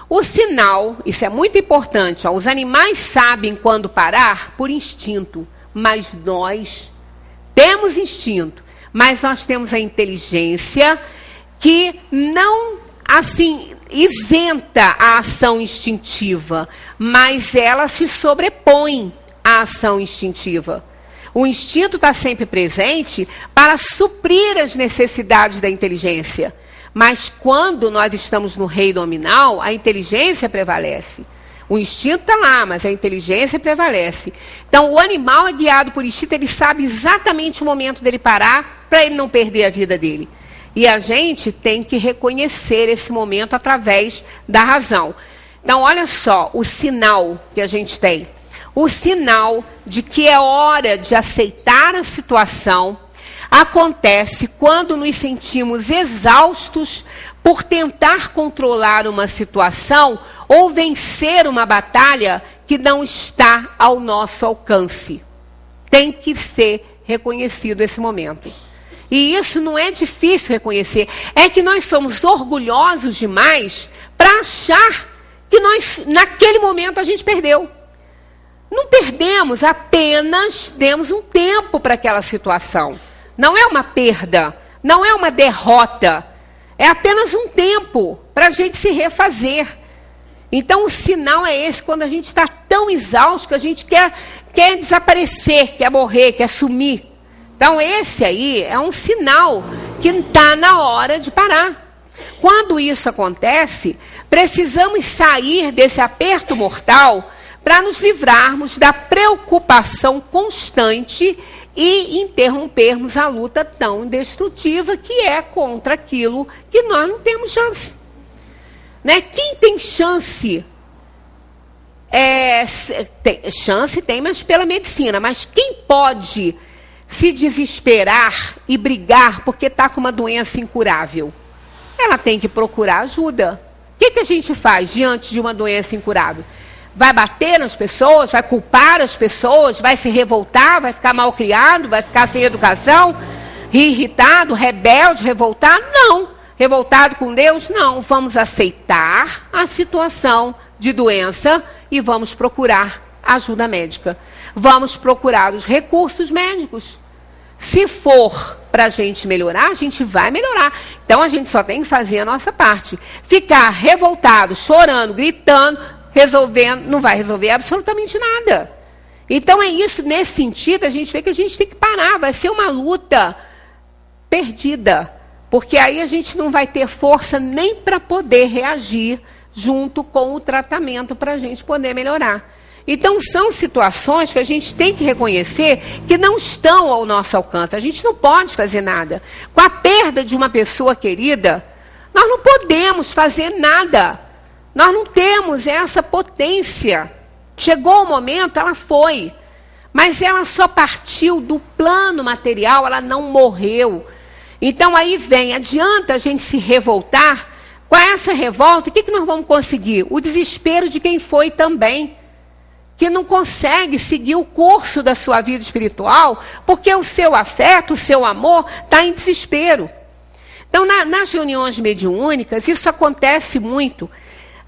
O sinal, isso é muito importante, ó, os animais sabem quando parar por instinto, mas nós temos instinto, mas nós temos a inteligência que não, assim, isenta a ação instintiva, mas ela se sobrepõe à ação instintiva. O instinto está sempre presente para suprir as necessidades da inteligência. Mas quando nós estamos no reino nominal, a inteligência prevalece. O instinto está lá, mas a inteligência prevalece. Então, o animal é guiado por instinto, ele sabe exatamente o momento dele parar para ele não perder a vida dele. E a gente tem que reconhecer esse momento através da razão. Então, olha só o sinal que a gente tem. O sinal de que é hora de aceitar a situação acontece quando nos sentimos exaustos por tentar controlar uma situação ou vencer uma batalha que não está ao nosso alcance. Tem que ser reconhecido esse momento. E isso não é difícil reconhecer. É que nós somos orgulhosos demais para achar que nós, naquele momento, a gente perdeu. Não perdemos, apenas demos um tempo para aquela situação. Não é uma perda, não é uma derrota. É apenas um tempo para a gente se refazer. Então, o sinal é esse, quando a gente está tão exausto que a gente quer desaparecer, quer morrer, quer sumir. Então, esse aí é um sinal que está na hora de parar. Quando isso acontece, precisamos sair desse aperto mortal para nos livrarmos da preocupação constante e interrompermos a luta tão destrutiva que é contra aquilo que nós não temos chance. Né? Quem tem chance? Chance tem, mas pela medicina. Mas quem pode se desesperar e brigar porque está com uma doença incurável? Ela tem que procurar ajuda. O que a gente faz diante de uma doença incurável? Vai bater nas pessoas, vai culpar as pessoas, vai se revoltar, vai ficar mal criado, vai ficar sem educação, irritado, rebelde, revoltado? Não. Revoltado com Deus? Não. Vamos aceitar a situação de doença e vamos procurar ajuda médica. Vamos procurar os recursos médicos. Se for para a gente melhorar, a gente vai melhorar. Então, a gente só tem que fazer a nossa parte. Ficar revoltado, chorando, gritando, resolvendo, não vai resolver absolutamente nada. Então, é isso, nesse sentido, a gente vê que a gente tem que parar. Vai ser uma luta perdida. Porque aí a gente não vai ter força nem para poder reagir junto com o tratamento para a gente poder melhorar. Então, são situações que a gente tem que reconhecer que não estão ao nosso alcance. A gente não pode fazer nada. Com a perda de uma pessoa querida, nós não podemos fazer nada. Nós não temos essa potência. Chegou o momento, ela foi. Mas ela só partiu do plano material, ela não morreu. Então aí vem, adianta a gente se revoltar. Com essa revolta, o que nós vamos conseguir? O desespero de quem foi também, que não consegue seguir o curso da sua vida espiritual, porque o seu afeto, o seu amor está em desespero. Então, nas reuniões mediúnicas, isso acontece muito.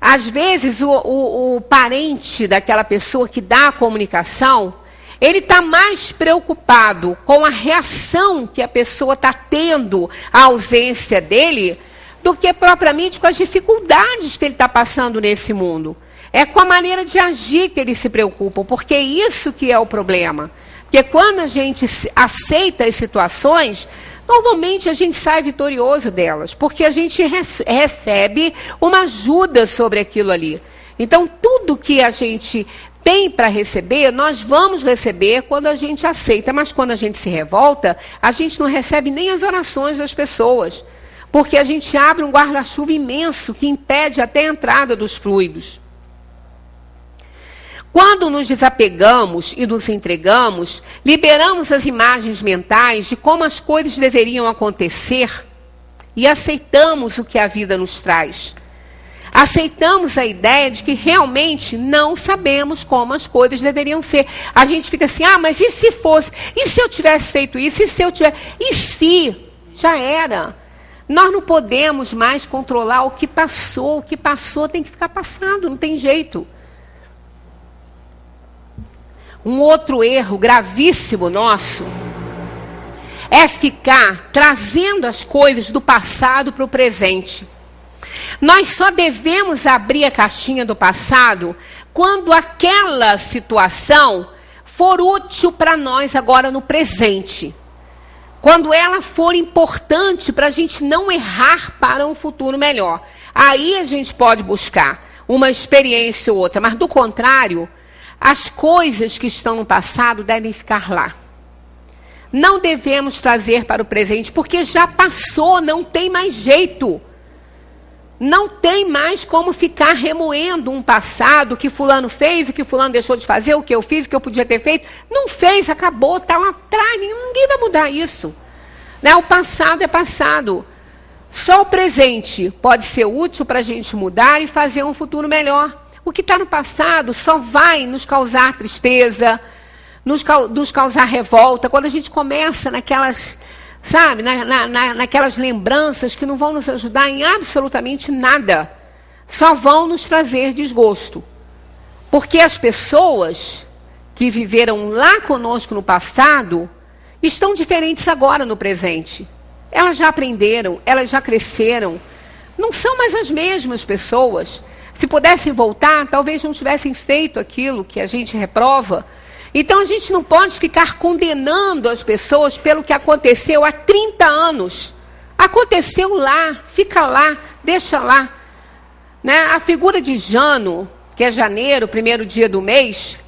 Às vezes, o parente daquela pessoa que dá a comunicação, ele está mais preocupado com a reação que a pessoa está tendo à ausência dele, do que propriamente com as dificuldades que ele está passando nesse mundo. É com a maneira de agir que eles se preocupam, porque é isso que é o problema. Porque quando a gente aceita as situações, normalmente a gente sai vitorioso delas, porque a gente recebe uma ajuda sobre aquilo ali. Então, tudo que a gente tem para receber, nós vamos receber quando a gente aceita. Mas quando a gente se revolta, a gente não recebe nem as orações das pessoas, porque a gente abre um guarda-chuva imenso que impede até a entrada dos fluidos. Quando nos desapegamos e nos entregamos, liberamos as imagens mentais de como as coisas deveriam acontecer e aceitamos o que a vida nos traz. Aceitamos a ideia de que realmente não sabemos como as coisas deveriam ser. A gente fica assim, mas e se fosse? E se eu tivesse feito isso? E se eu tivesse? E se? Já era. Nós não podemos mais controlar o que passou. O que passou tem que ficar passado, não tem jeito. Um outro erro gravíssimo nosso é ficar trazendo as coisas do passado para o presente. Nós só devemos abrir a caixinha do passado quando aquela situação for útil para nós agora no presente. Quando ela for importante para a gente não errar para um futuro melhor. Aí a gente pode buscar uma experiência ou outra, mas do contrário, as coisas que estão no passado devem ficar lá. Não devemos trazer para o presente, porque já passou, não tem mais jeito. Não tem mais como ficar remoendo um passado, o que fulano fez, o que fulano deixou de fazer, o que eu fiz, o que eu podia ter feito. Não fez, acabou, está lá atrás, ninguém vai mudar isso. Né? O passado é passado. Só o presente pode ser útil para a gente mudar e fazer um futuro melhor. O que está no passado só vai nos causar tristeza, nos causar revolta, quando a gente começa naquelas, sabe, naquelas lembranças que não vão nos ajudar em absolutamente nada, só vão nos trazer desgosto. Porque as pessoas que viveram lá conosco no passado estão diferentes agora no presente. Elas já aprenderam, elas já cresceram, não são mais as mesmas pessoas. Se pudessem voltar, talvez não tivessem feito aquilo que a gente reprova. Então, a gente não pode ficar condenando as pessoas pelo que aconteceu há 30 anos. Aconteceu lá, fica lá, deixa lá. Né? A figura de Jano, que é janeiro, primeiro dia do mês,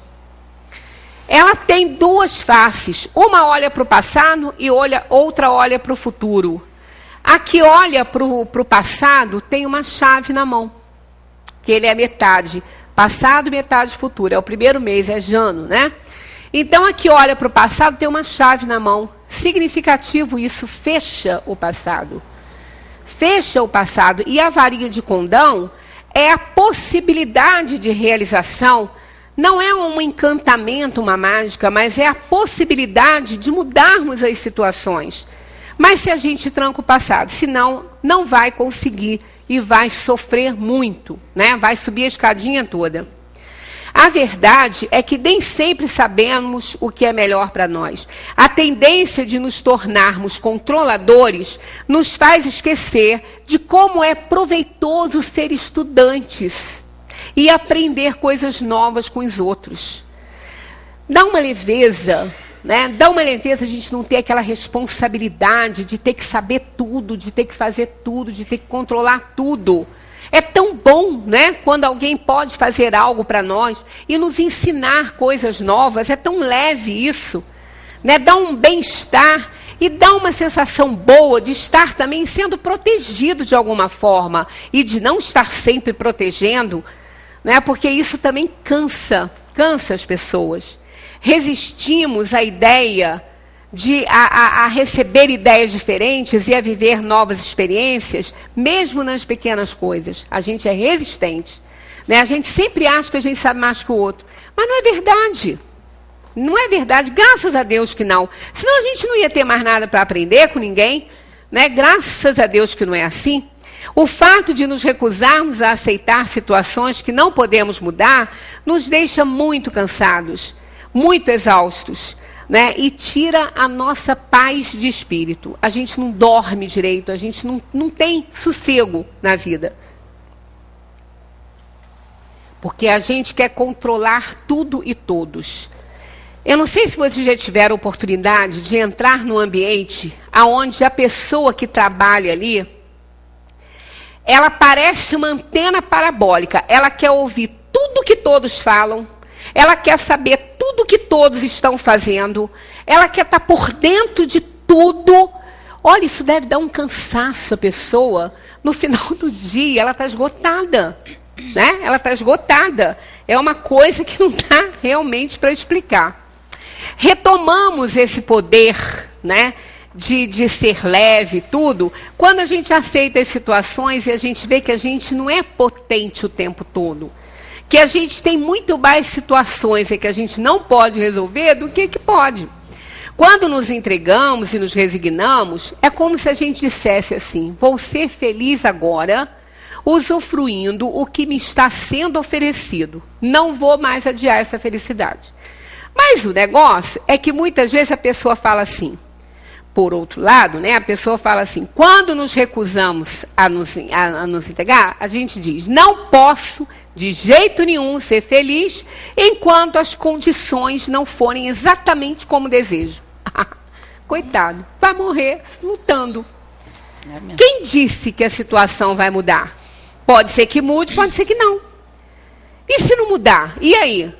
ela tem duas faces. Uma olha para o passado e outra olha para o futuro. A que olha para o passado tem uma chave na mão, que ele é metade passado e metade futuro. É o primeiro mês, é Jano, né? Então, a que olha para o passado tem uma chave na mão. Significativo isso, fecha o passado. Fecha o passado. E a varinha de condão é a possibilidade de realização. Não é um encantamento, uma mágica, mas é a possibilidade de mudarmos as situações. Mas se a gente tranca o passado, senão não vai conseguir e vai sofrer muito, né? Vai subir a escadinha toda. A verdade é que nem sempre sabemos o que é melhor para nós. A tendência de nos tornarmos controladores nos faz esquecer de como é proveitoso ser estudantes e aprender coisas novas com os outros. Dá uma leveza, né? Dá uma leveza a gente não ter aquela responsabilidade de ter que saber tudo, de ter que fazer tudo, de ter que controlar tudo. É tão bom, né, quando alguém pode fazer algo para nós e nos ensinar coisas novas. É tão leve isso, né? Dá um bem-estar e dá uma sensação boa de estar também sendo protegido de alguma forma e de não estar sempre protegendo, né? Porque isso também cansa as pessoas. resistimos à ideia a receber ideias diferentes e a viver novas experiências, mesmo nas pequenas coisas. A gente é resistente. Né? A gente sempre acha que a gente sabe mais que o outro. Mas não é verdade. Não é verdade. Graças a Deus que não. Senão a gente não ia ter mais nada para aprender com ninguém. Né? Graças a Deus que não é assim. O fato de nos recusarmos a aceitar situações que não podemos mudar nos deixa muito cansados, muito exaustos. Né? E tira a nossa paz de espírito. A gente não dorme direito, a gente não tem sossego na vida. Porque a gente quer controlar tudo e todos. Eu não sei se vocês já tiveram oportunidade de entrar num ambiente onde a pessoa que trabalha ali, ela parece uma antena parabólica. Ela quer ouvir tudo que todos falam. Ela quer saber tudo que todos estão fazendo. Ela quer estar por dentro de tudo. Olha, isso deve dar um cansaço à pessoa. No final do dia, ela está esgotada. Né? Ela está esgotada. É uma coisa que não dá realmente para explicar. Retomamos esse poder, né, de ser leve e tudo, quando a gente aceita as situações e a gente vê que a gente não é potente o tempo todo. Que a gente tem muito mais situações e que a gente não pode resolver do que pode. Quando nos entregamos e nos resignamos, é como se a gente dissesse assim, vou ser feliz agora, usufruindo o que me está sendo oferecido. Não vou mais adiar essa felicidade. Mas o negócio é que muitas vezes a pessoa fala assim, por outro lado, né, a pessoa fala assim, quando nos recusamos a nos entregar, a gente diz, não posso de jeito nenhum ser feliz enquanto as condições não forem exatamente como desejo. Coitado, vai morrer lutando. Quem disse que a situação vai mudar? Pode ser que mude, pode ser que não. E se não mudar? E aí?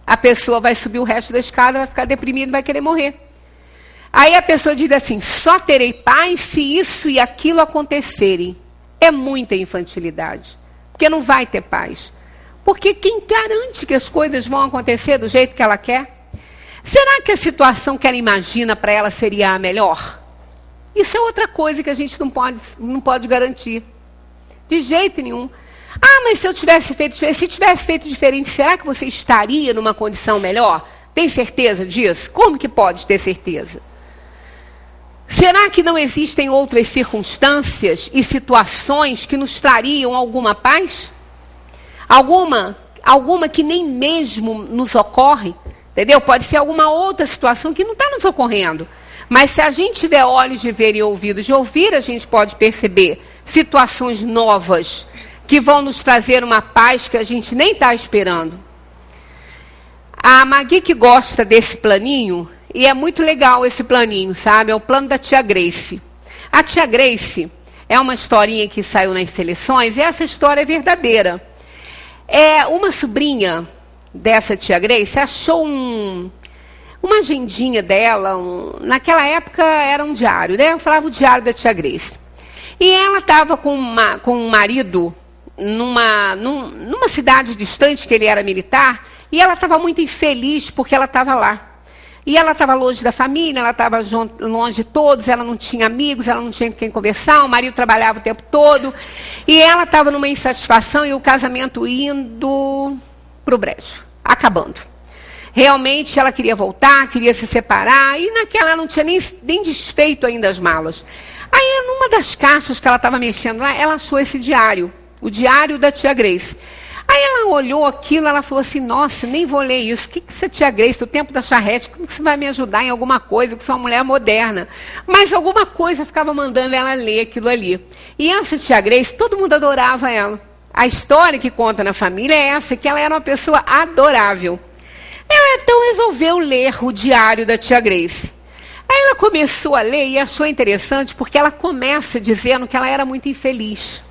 A pessoa vai subir o resto da escada, vai ficar deprimida, vai querer morrer. Aí a pessoa diz assim, só terei paz se isso e aquilo acontecerem. É muita infantilidade. Porque não vai ter paz. Porque quem garante que as coisas vão acontecer do jeito que ela quer? Será que a situação que ela imagina para ela seria a melhor? Isso é outra coisa que a gente não pode garantir. De jeito nenhum. Ah, mas se eu tivesse feito diferente, se tivesse feito diferente, será que você estaria numa condição melhor? Tem certeza disso? Como que pode ter certeza? Será que não existem outras circunstâncias e situações que nos trariam alguma paz? Alguma que nem mesmo nos ocorre? Entendeu? Pode ser alguma outra situação que não está nos ocorrendo. Mas se a gente tiver olhos de ver e ouvidos de ouvir, a gente pode perceber situações novas que vão nos trazer uma paz que a gente nem está esperando. A Magui que gosta desse planinho, e é muito legal esse planinho, sabe? É o plano da tia Grace. A tia Grace é uma historinha que saiu nas seleções, e essa história é verdadeira. Uma sobrinha dessa tia Grace achou uma agendinha dela, naquela época era um diário, né? Eu falava o diário da tia Grace. E ela estava com um marido numa cidade distante, que ele era militar, e ela estava muito infeliz porque ela estava lá. E ela estava longe da família, ela estava longe de todos, ela não tinha amigos, ela não tinha com quem conversar, o marido trabalhava o tempo todo, e ela estava numa insatisfação e o casamento indo para o brejo, acabando. Realmente ela queria voltar, queria se separar, e naquela ela não tinha nem desfeito ainda as malas. Aí, numa das caixas que ela estava mexendo lá, ela achou esse diário, o diário da tia Grace. Aí ela olhou aquilo, ela falou assim, nossa, nem vou ler isso. O que essa tia Grace, do tempo da charrete, como que você vai me ajudar em alguma coisa, que sou uma mulher moderna? Mas alguma coisa ficava mandando ela ler aquilo ali. E essa tia Grace, todo mundo adorava ela. A história que conta na família é essa, que ela era uma pessoa adorável. Ela então resolveu ler o diário da tia Grace. Aí ela começou a ler e achou interessante, porque ela começa dizendo que ela era muito infeliz.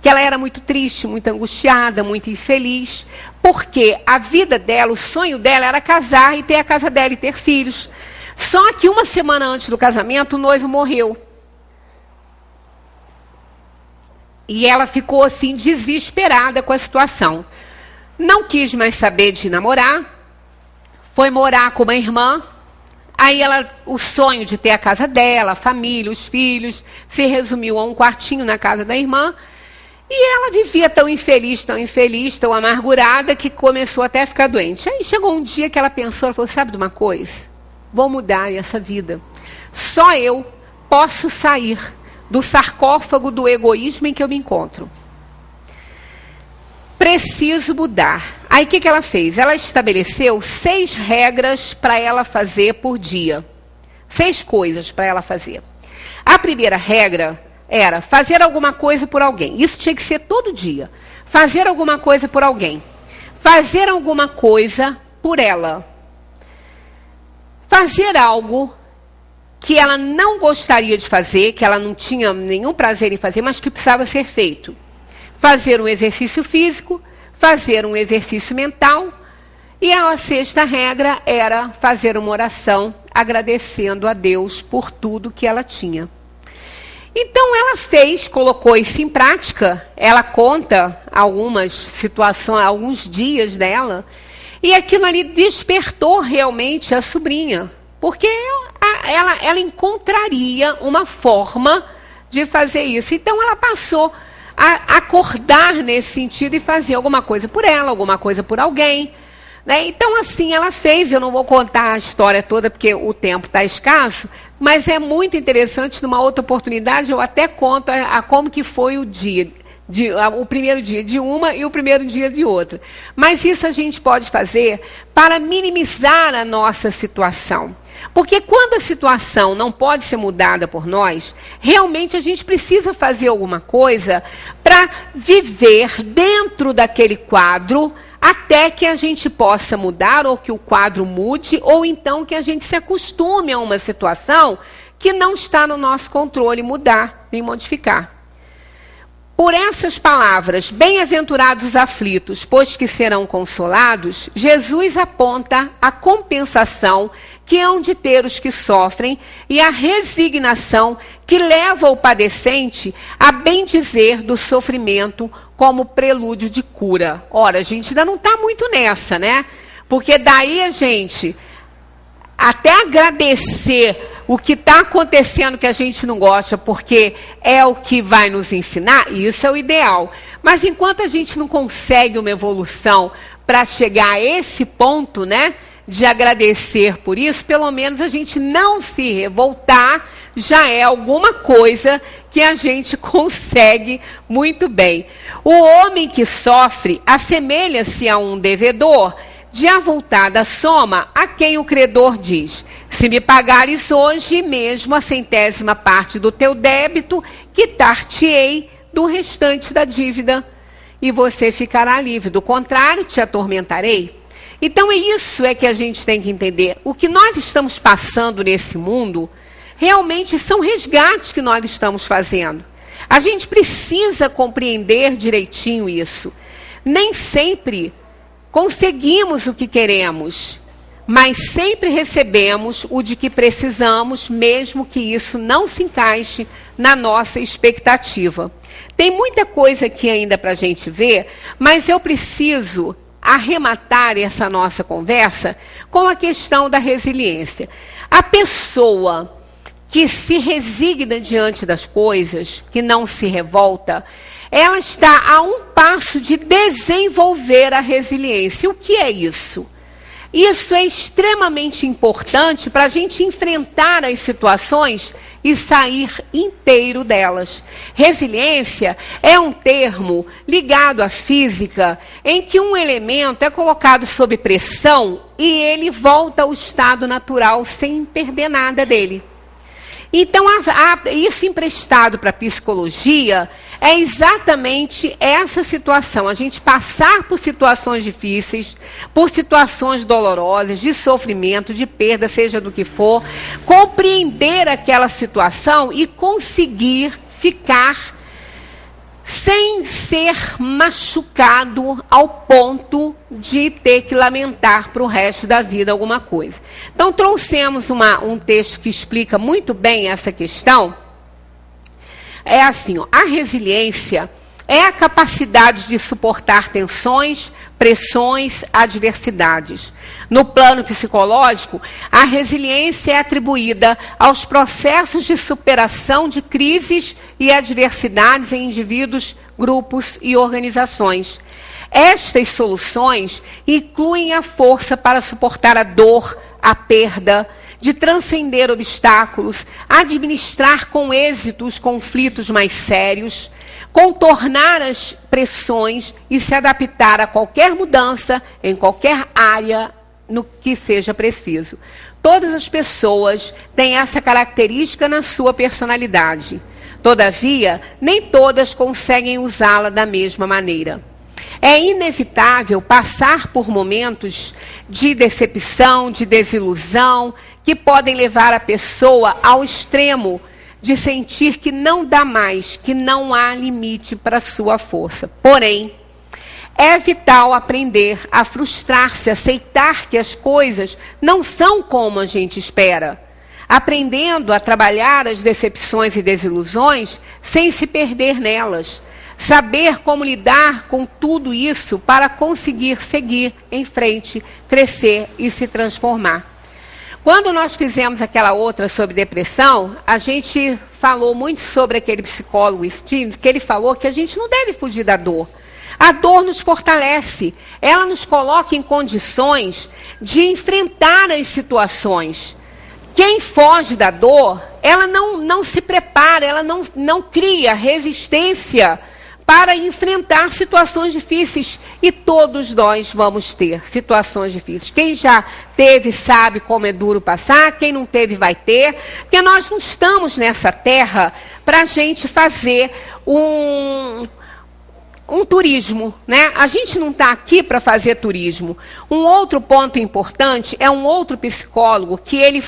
Que ela era muito triste, muito angustiada, muito infeliz, porque a vida dela, o sonho dela era casar e ter a casa dela e ter filhos. Só que uma semana antes do casamento, o noivo morreu. E ela ficou assim, desesperada com a situação. Não quis mais saber de namorar, foi morar com uma irmã. Aí o sonho de ter a casa dela, a família, os filhos, se resumiu a um quartinho na casa da irmã. E ela vivia tão infeliz, tão amargurada, que começou até a ficar doente. Aí chegou um dia que ela pensou, ela falou, sabe de uma coisa? Vou mudar essa vida. Só eu posso sair do sarcófago do egoísmo em que eu me encontro. Preciso mudar. Aí o que ela fez? Ela estabeleceu 6 regras para ela fazer por dia. 6 coisas para ela fazer. A primeira regra era fazer alguma coisa por alguém. Isso tinha que ser todo dia. Fazer alguma coisa por alguém. Fazer alguma coisa por ela. Fazer algo que ela não gostaria de fazer, que ela não tinha nenhum prazer em fazer, mas que precisava ser feito. Fazer um exercício físico, fazer um exercício mental. E a 6ª regra era fazer uma oração agradecendo a Deus por tudo que ela tinha. Então ela colocou isso em prática. Ela conta algumas situações, alguns dias dela, e aquilo ali despertou realmente a sobrinha, porque ela encontraria uma forma de fazer isso. Então ela passou a acordar nesse sentido e fazer alguma coisa por ela, alguma coisa por alguém. Né? Então, assim, ela fez. Eu não vou contar a história toda, porque o tempo está escasso, mas é muito interessante. Numa outra oportunidade, eu até conto como que foi o dia, o primeiro dia de uma e o primeiro dia de outra. Mas isso a gente pode fazer para minimizar a nossa situação. Porque quando a situação não pode ser mudada por nós, realmente a gente precisa fazer alguma coisa para viver dentro daquele quadro, até que a gente possa mudar, ou que o quadro mude, ou então que a gente se acostume a uma situação que não está no nosso controle mudar nem modificar. Por essas palavras, bem-aventurados os aflitos, pois que serão consolados, Jesus aponta a compensação que hão de ter os que sofrem e a resignação que leva o padecente a bendizer do sofrimento como prelúdio de cura. Ora, a gente ainda não está muito nessa, né? Porque daí a gente até agradecer o que está acontecendo que a gente não gosta, porque é o que vai nos ensinar, isso é o ideal. Mas enquanto a gente não consegue uma evolução para chegar a esse ponto, né, de agradecer por isso, pelo menos a gente não se revoltar, já é alguma coisa que a gente consegue muito bem. O homem que sofre assemelha-se a um devedor de avultada soma, a quem o credor diz: se me pagares hoje mesmo a 100ª parte do teu débito, quitar-te-ei do restante da dívida, e você ficará livre. Do contrário, te atormentarei. Então é isso que a gente tem que entender. O que nós estamos passando nesse mundo, realmente são resgates que nós estamos fazendo. A gente precisa compreender direitinho isso. Nem sempre conseguimos o que queremos, mas sempre recebemos o de que precisamos, mesmo que isso não se encaixe na nossa expectativa. Tem muita coisa aqui ainda para a gente ver, mas eu preciso arrematar essa nossa conversa com a questão da resiliência. A pessoa que se resigna diante das coisas, que não se revolta, ela está a um passo de desenvolver a resiliência. O que é isso? Isso é extremamente importante para a gente enfrentar as situações e sair inteiro delas. Resiliência é um termo ligado à física, em que um elemento é colocado sob pressão e ele volta ao estado natural sem perder nada dele. Então, isso emprestado para a psicologia é exatamente essa situação. A gente passar por situações difíceis, por situações dolorosas, de sofrimento, de perda, seja do que for, compreender aquela situação e conseguir ficar sem ser machucado ao ponto de ter que lamentar para o resto da vida alguma coisa. Então, trouxemos um texto que explica muito bem essa questão. É assim, ó, a resiliência, é a capacidade de suportar tensões, pressões, adversidades. No plano psicológico, a resiliência é atribuída aos processos de superação de crises e adversidades em indivíduos, grupos e organizações. Estas soluções incluem a força para suportar a dor, a perda, de transcender obstáculos, administrar com êxito os conflitos mais sérios, contornar as pressões e se adaptar a qualquer mudança em qualquer área no que seja preciso. Todas as pessoas têm essa característica na sua personalidade. Todavia, nem todas conseguem usá-la da mesma maneira. É inevitável passar por momentos de decepção, de desilusão, que podem levar a pessoa ao extremo de sentir que não dá mais, que não há limite para a sua força. Porém, é vital aprender a frustrar-se, aceitar que as coisas não são como a gente espera, aprendendo a trabalhar as decepções e desilusões sem se perder nelas. Saber como lidar com tudo isso para conseguir seguir em frente, crescer e se transformar. Quando nós fizemos aquela outra sobre depressão, a gente falou muito sobre aquele psicólogo Stevens, que ele falou que a gente não deve fugir da dor. A dor nos fortalece, ela nos coloca em condições de enfrentar as situações. Quem foge da dor, ela não se prepara, ela não cria resistência para enfrentar situações difíceis. E todos nós vamos ter situações difíceis. Quem já teve sabe como é duro passar, quem não teve vai ter, porque nós não estamos nessa terra para a gente fazer um turismo, né? A gente não está aqui para fazer turismo. Um outro ponto importante é um outro psicólogo que ele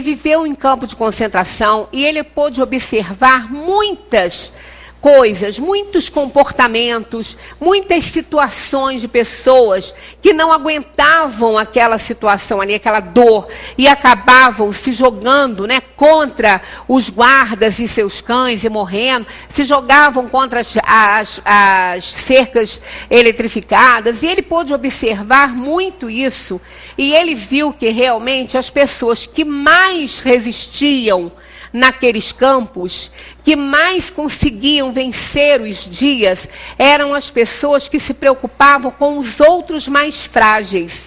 viveu em campo de concentração e ele pôde observar muitas coisas, muitos comportamentos, muitas situações de pessoas que não aguentavam aquela situação ali, aquela dor, e acabavam se jogando, né, contra os guardas e seus cães e morrendo, se jogavam contra as cercas eletrificadas, e ele pôde observar muito isso, e ele viu que realmente as pessoas que mais resistiam naqueles campos, que mais conseguiam vencer os dias, eram as pessoas que se preocupavam com os outros mais frágeis,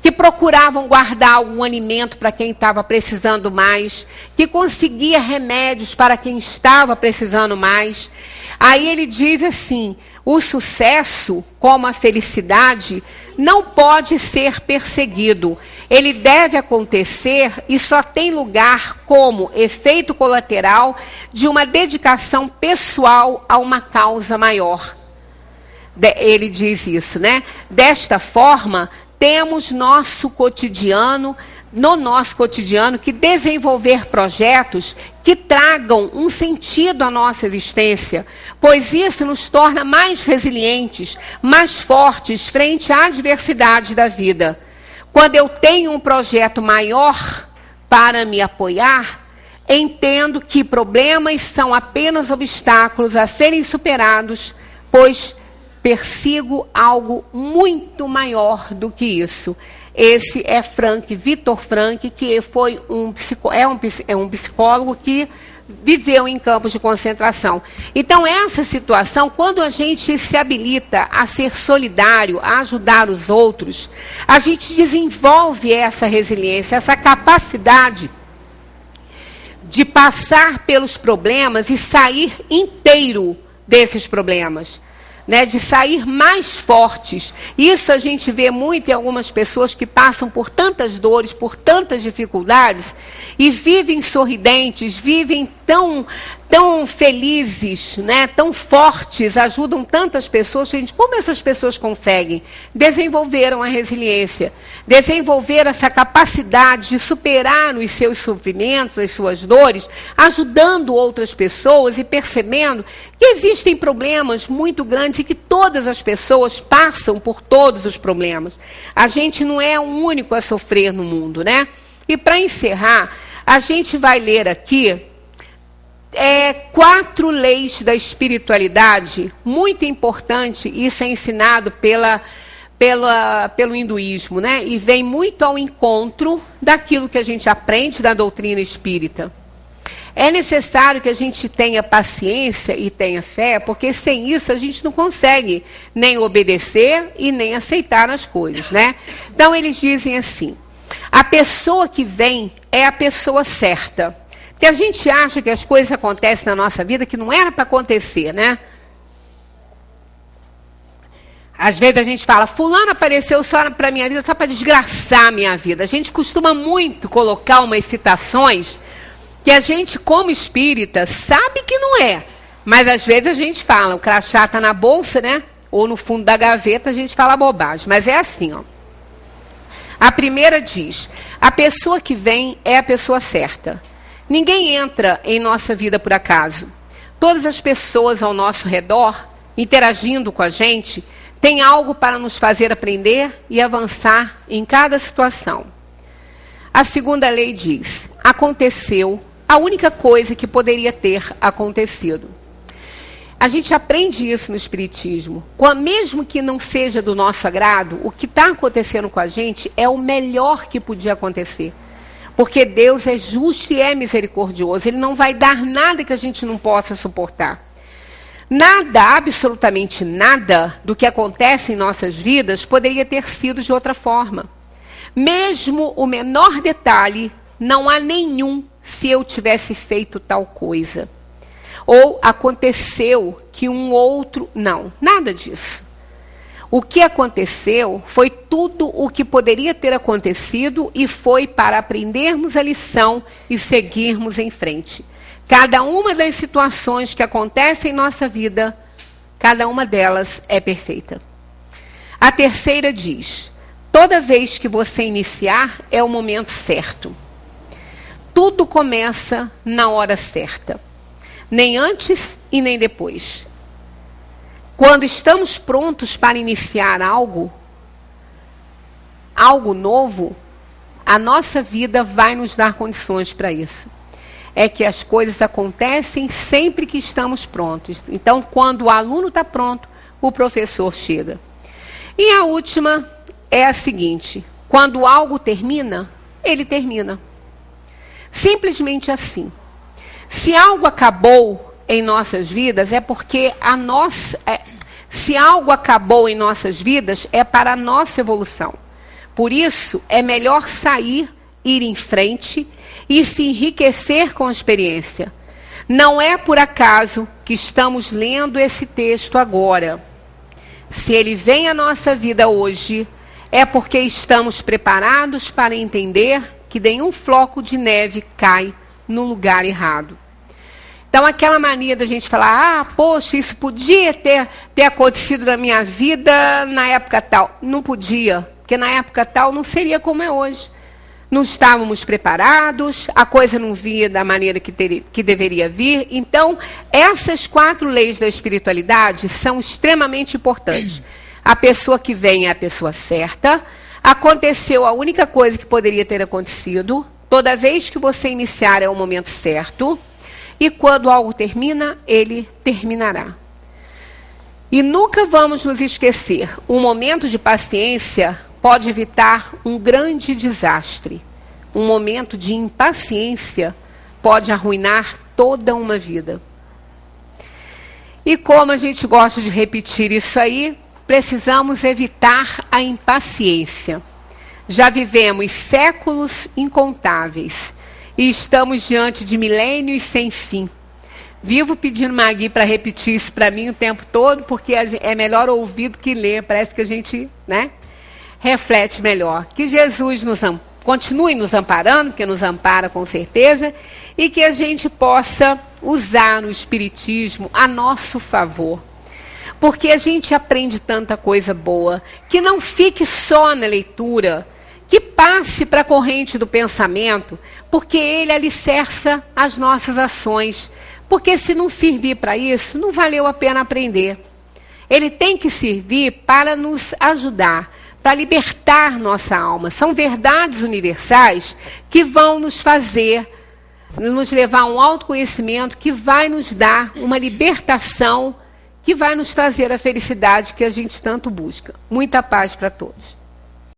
que procuravam guardar algum alimento para quem estava precisando mais, que conseguia remédios para quem estava precisando mais. Aí ele diz assim: o sucesso, como a felicidade, não pode ser perseguido. Ele deve acontecer e só tem lugar como efeito colateral de uma dedicação pessoal a uma causa maior. Ele diz isso, né? Desta forma, temos no nosso cotidiano, que desenvolver projetos que tragam um sentido à nossa existência, pois isso nos torna mais resilientes, mais fortes frente à adversidade da vida. Quando eu tenho um projeto maior para me apoiar, entendo que problemas são apenas obstáculos a serem superados, pois persigo algo muito maior do que isso. Esse é Viktor Frankl, que foi um psicólogo que viveu em campos de concentração. Então, essa situação, quando a gente se habilita a ser solidário, a ajudar os outros, a gente desenvolve essa resiliência, essa capacidade de passar pelos problemas e sair inteiro desses problemas, né, de sair mais fortes. Isso a gente vê muito em algumas pessoas que passam por tantas dores, por tantas dificuldades, e vivem sorridentes, vivem tão felizes, né, tão fortes, ajudam tantas pessoas. Gente, como essas pessoas conseguem? Desenvolveram a resiliência, desenvolveram essa capacidade de superar os seus sofrimentos, as suas dores, ajudando outras pessoas e percebendo que existem problemas muito grandes e que todas as pessoas passam por todos os problemas. A gente não é o único a sofrer no mundo, né? E para encerrar, a gente vai ler aqui 4 leis da espiritualidade, muito importante, isso é ensinado pelo hinduísmo, né? E vem muito ao encontro daquilo que a gente aprende da doutrina espírita. É necessário que a gente tenha paciência e tenha fé, porque sem isso a gente não consegue nem obedecer e nem aceitar as coisas, né? Então eles dizem assim, a pessoa que vem é a pessoa certa. Porque a gente acha que as coisas acontecem na nossa vida que não era para acontecer, né? Às vezes a gente fala, fulano apareceu só para a minha vida, só para desgraçar a minha vida. A gente costuma muito colocar umas citações que a gente, como espírita, sabe que não é. Mas às vezes a gente fala, o crachá está na bolsa, né? Ou no fundo da gaveta, a gente fala bobagem. Mas é assim, ó. A primeira diz, a pessoa que vem é a pessoa certa. Ninguém entra em nossa vida por acaso. Todas as pessoas ao nosso redor, interagindo com a gente, têm algo para nos fazer aprender e avançar em cada situação. A segunda lei diz, aconteceu a única coisa que poderia ter acontecido. A gente aprende isso no Espiritismo. Mesmo que não seja do nosso agrado, o que está acontecendo com a gente é o melhor que podia acontecer. Porque Deus é justo e é misericordioso. Ele não vai dar nada que a gente não possa suportar. Nada, absolutamente nada, do que acontece em nossas vidas poderia ter sido de outra forma. Mesmo o menor detalhe, não há nenhum se eu tivesse feito tal coisa. Ou aconteceu que um outro... Não, nada disso. O que aconteceu foi tudo o que poderia ter acontecido e foi para aprendermos a lição e seguirmos em frente. Cada uma das situações que acontecem em nossa vida, cada uma delas é perfeita. A terceira diz, toda vez que você iniciar é o momento certo. Tudo começa na hora certa, nem antes e nem depois. Quando estamos prontos para iniciar algo novo, a nossa vida vai nos dar condições para isso. É que as coisas acontecem sempre que estamos prontos. Então, quando o aluno está pronto, o professor chega. E a última é a seguinte, quando algo termina, ele termina. Simplesmente assim. Se algo acabou em nossas vidas, é porque se algo acabou em nossas vidas, é para a nossa evolução. Por isso, é melhor sair, ir em frente e se enriquecer com a experiência. Não é por acaso que estamos lendo esse texto agora. Se ele vem à nossa vida hoje, é porque estamos preparados para entender que nenhum floco de neve cai no lugar errado. Então, aquela mania da gente falar, poxa, isso podia ter acontecido na minha vida na época tal. Não podia, porque na época tal não seria como é hoje. Não estávamos preparados, a coisa não via da maneira que deveria vir. Então, essas 4 leis da espiritualidade são extremamente importantes. A pessoa que vem é a pessoa certa. Aconteceu a única coisa que poderia ter acontecido. Toda vez que você iniciar é o momento certo. E quando algo termina, ele terminará. E nunca vamos nos esquecer, um momento de paciência pode evitar um grande desastre. Um momento de impaciência pode arruinar toda uma vida. E como a gente gosta de repetir isso aí, precisamos evitar a impaciência. Já vivemos séculos incontáveis. E estamos diante de milênios sem fim. Vivo pedindo Magui para repetir isso para mim o tempo todo, porque é melhor ouvir do que ler. Parece que a gente, né, reflete melhor. Que Jesus continue nos amparando, porque nos ampara com certeza, e que a gente possa usar o Espiritismo a nosso favor. Porque a gente aprende tanta coisa boa, que não fique só na leitura, que passe para a corrente do pensamento, porque ele alicerça as nossas ações. Porque se não servir para isso, não valeu a pena aprender. Ele tem que servir para nos ajudar, para libertar nossa alma. São verdades universais que vão nos fazer nos levar a um autoconhecimento que vai nos dar uma libertação, que vai nos trazer a felicidade que a gente tanto busca. Muita paz para todos.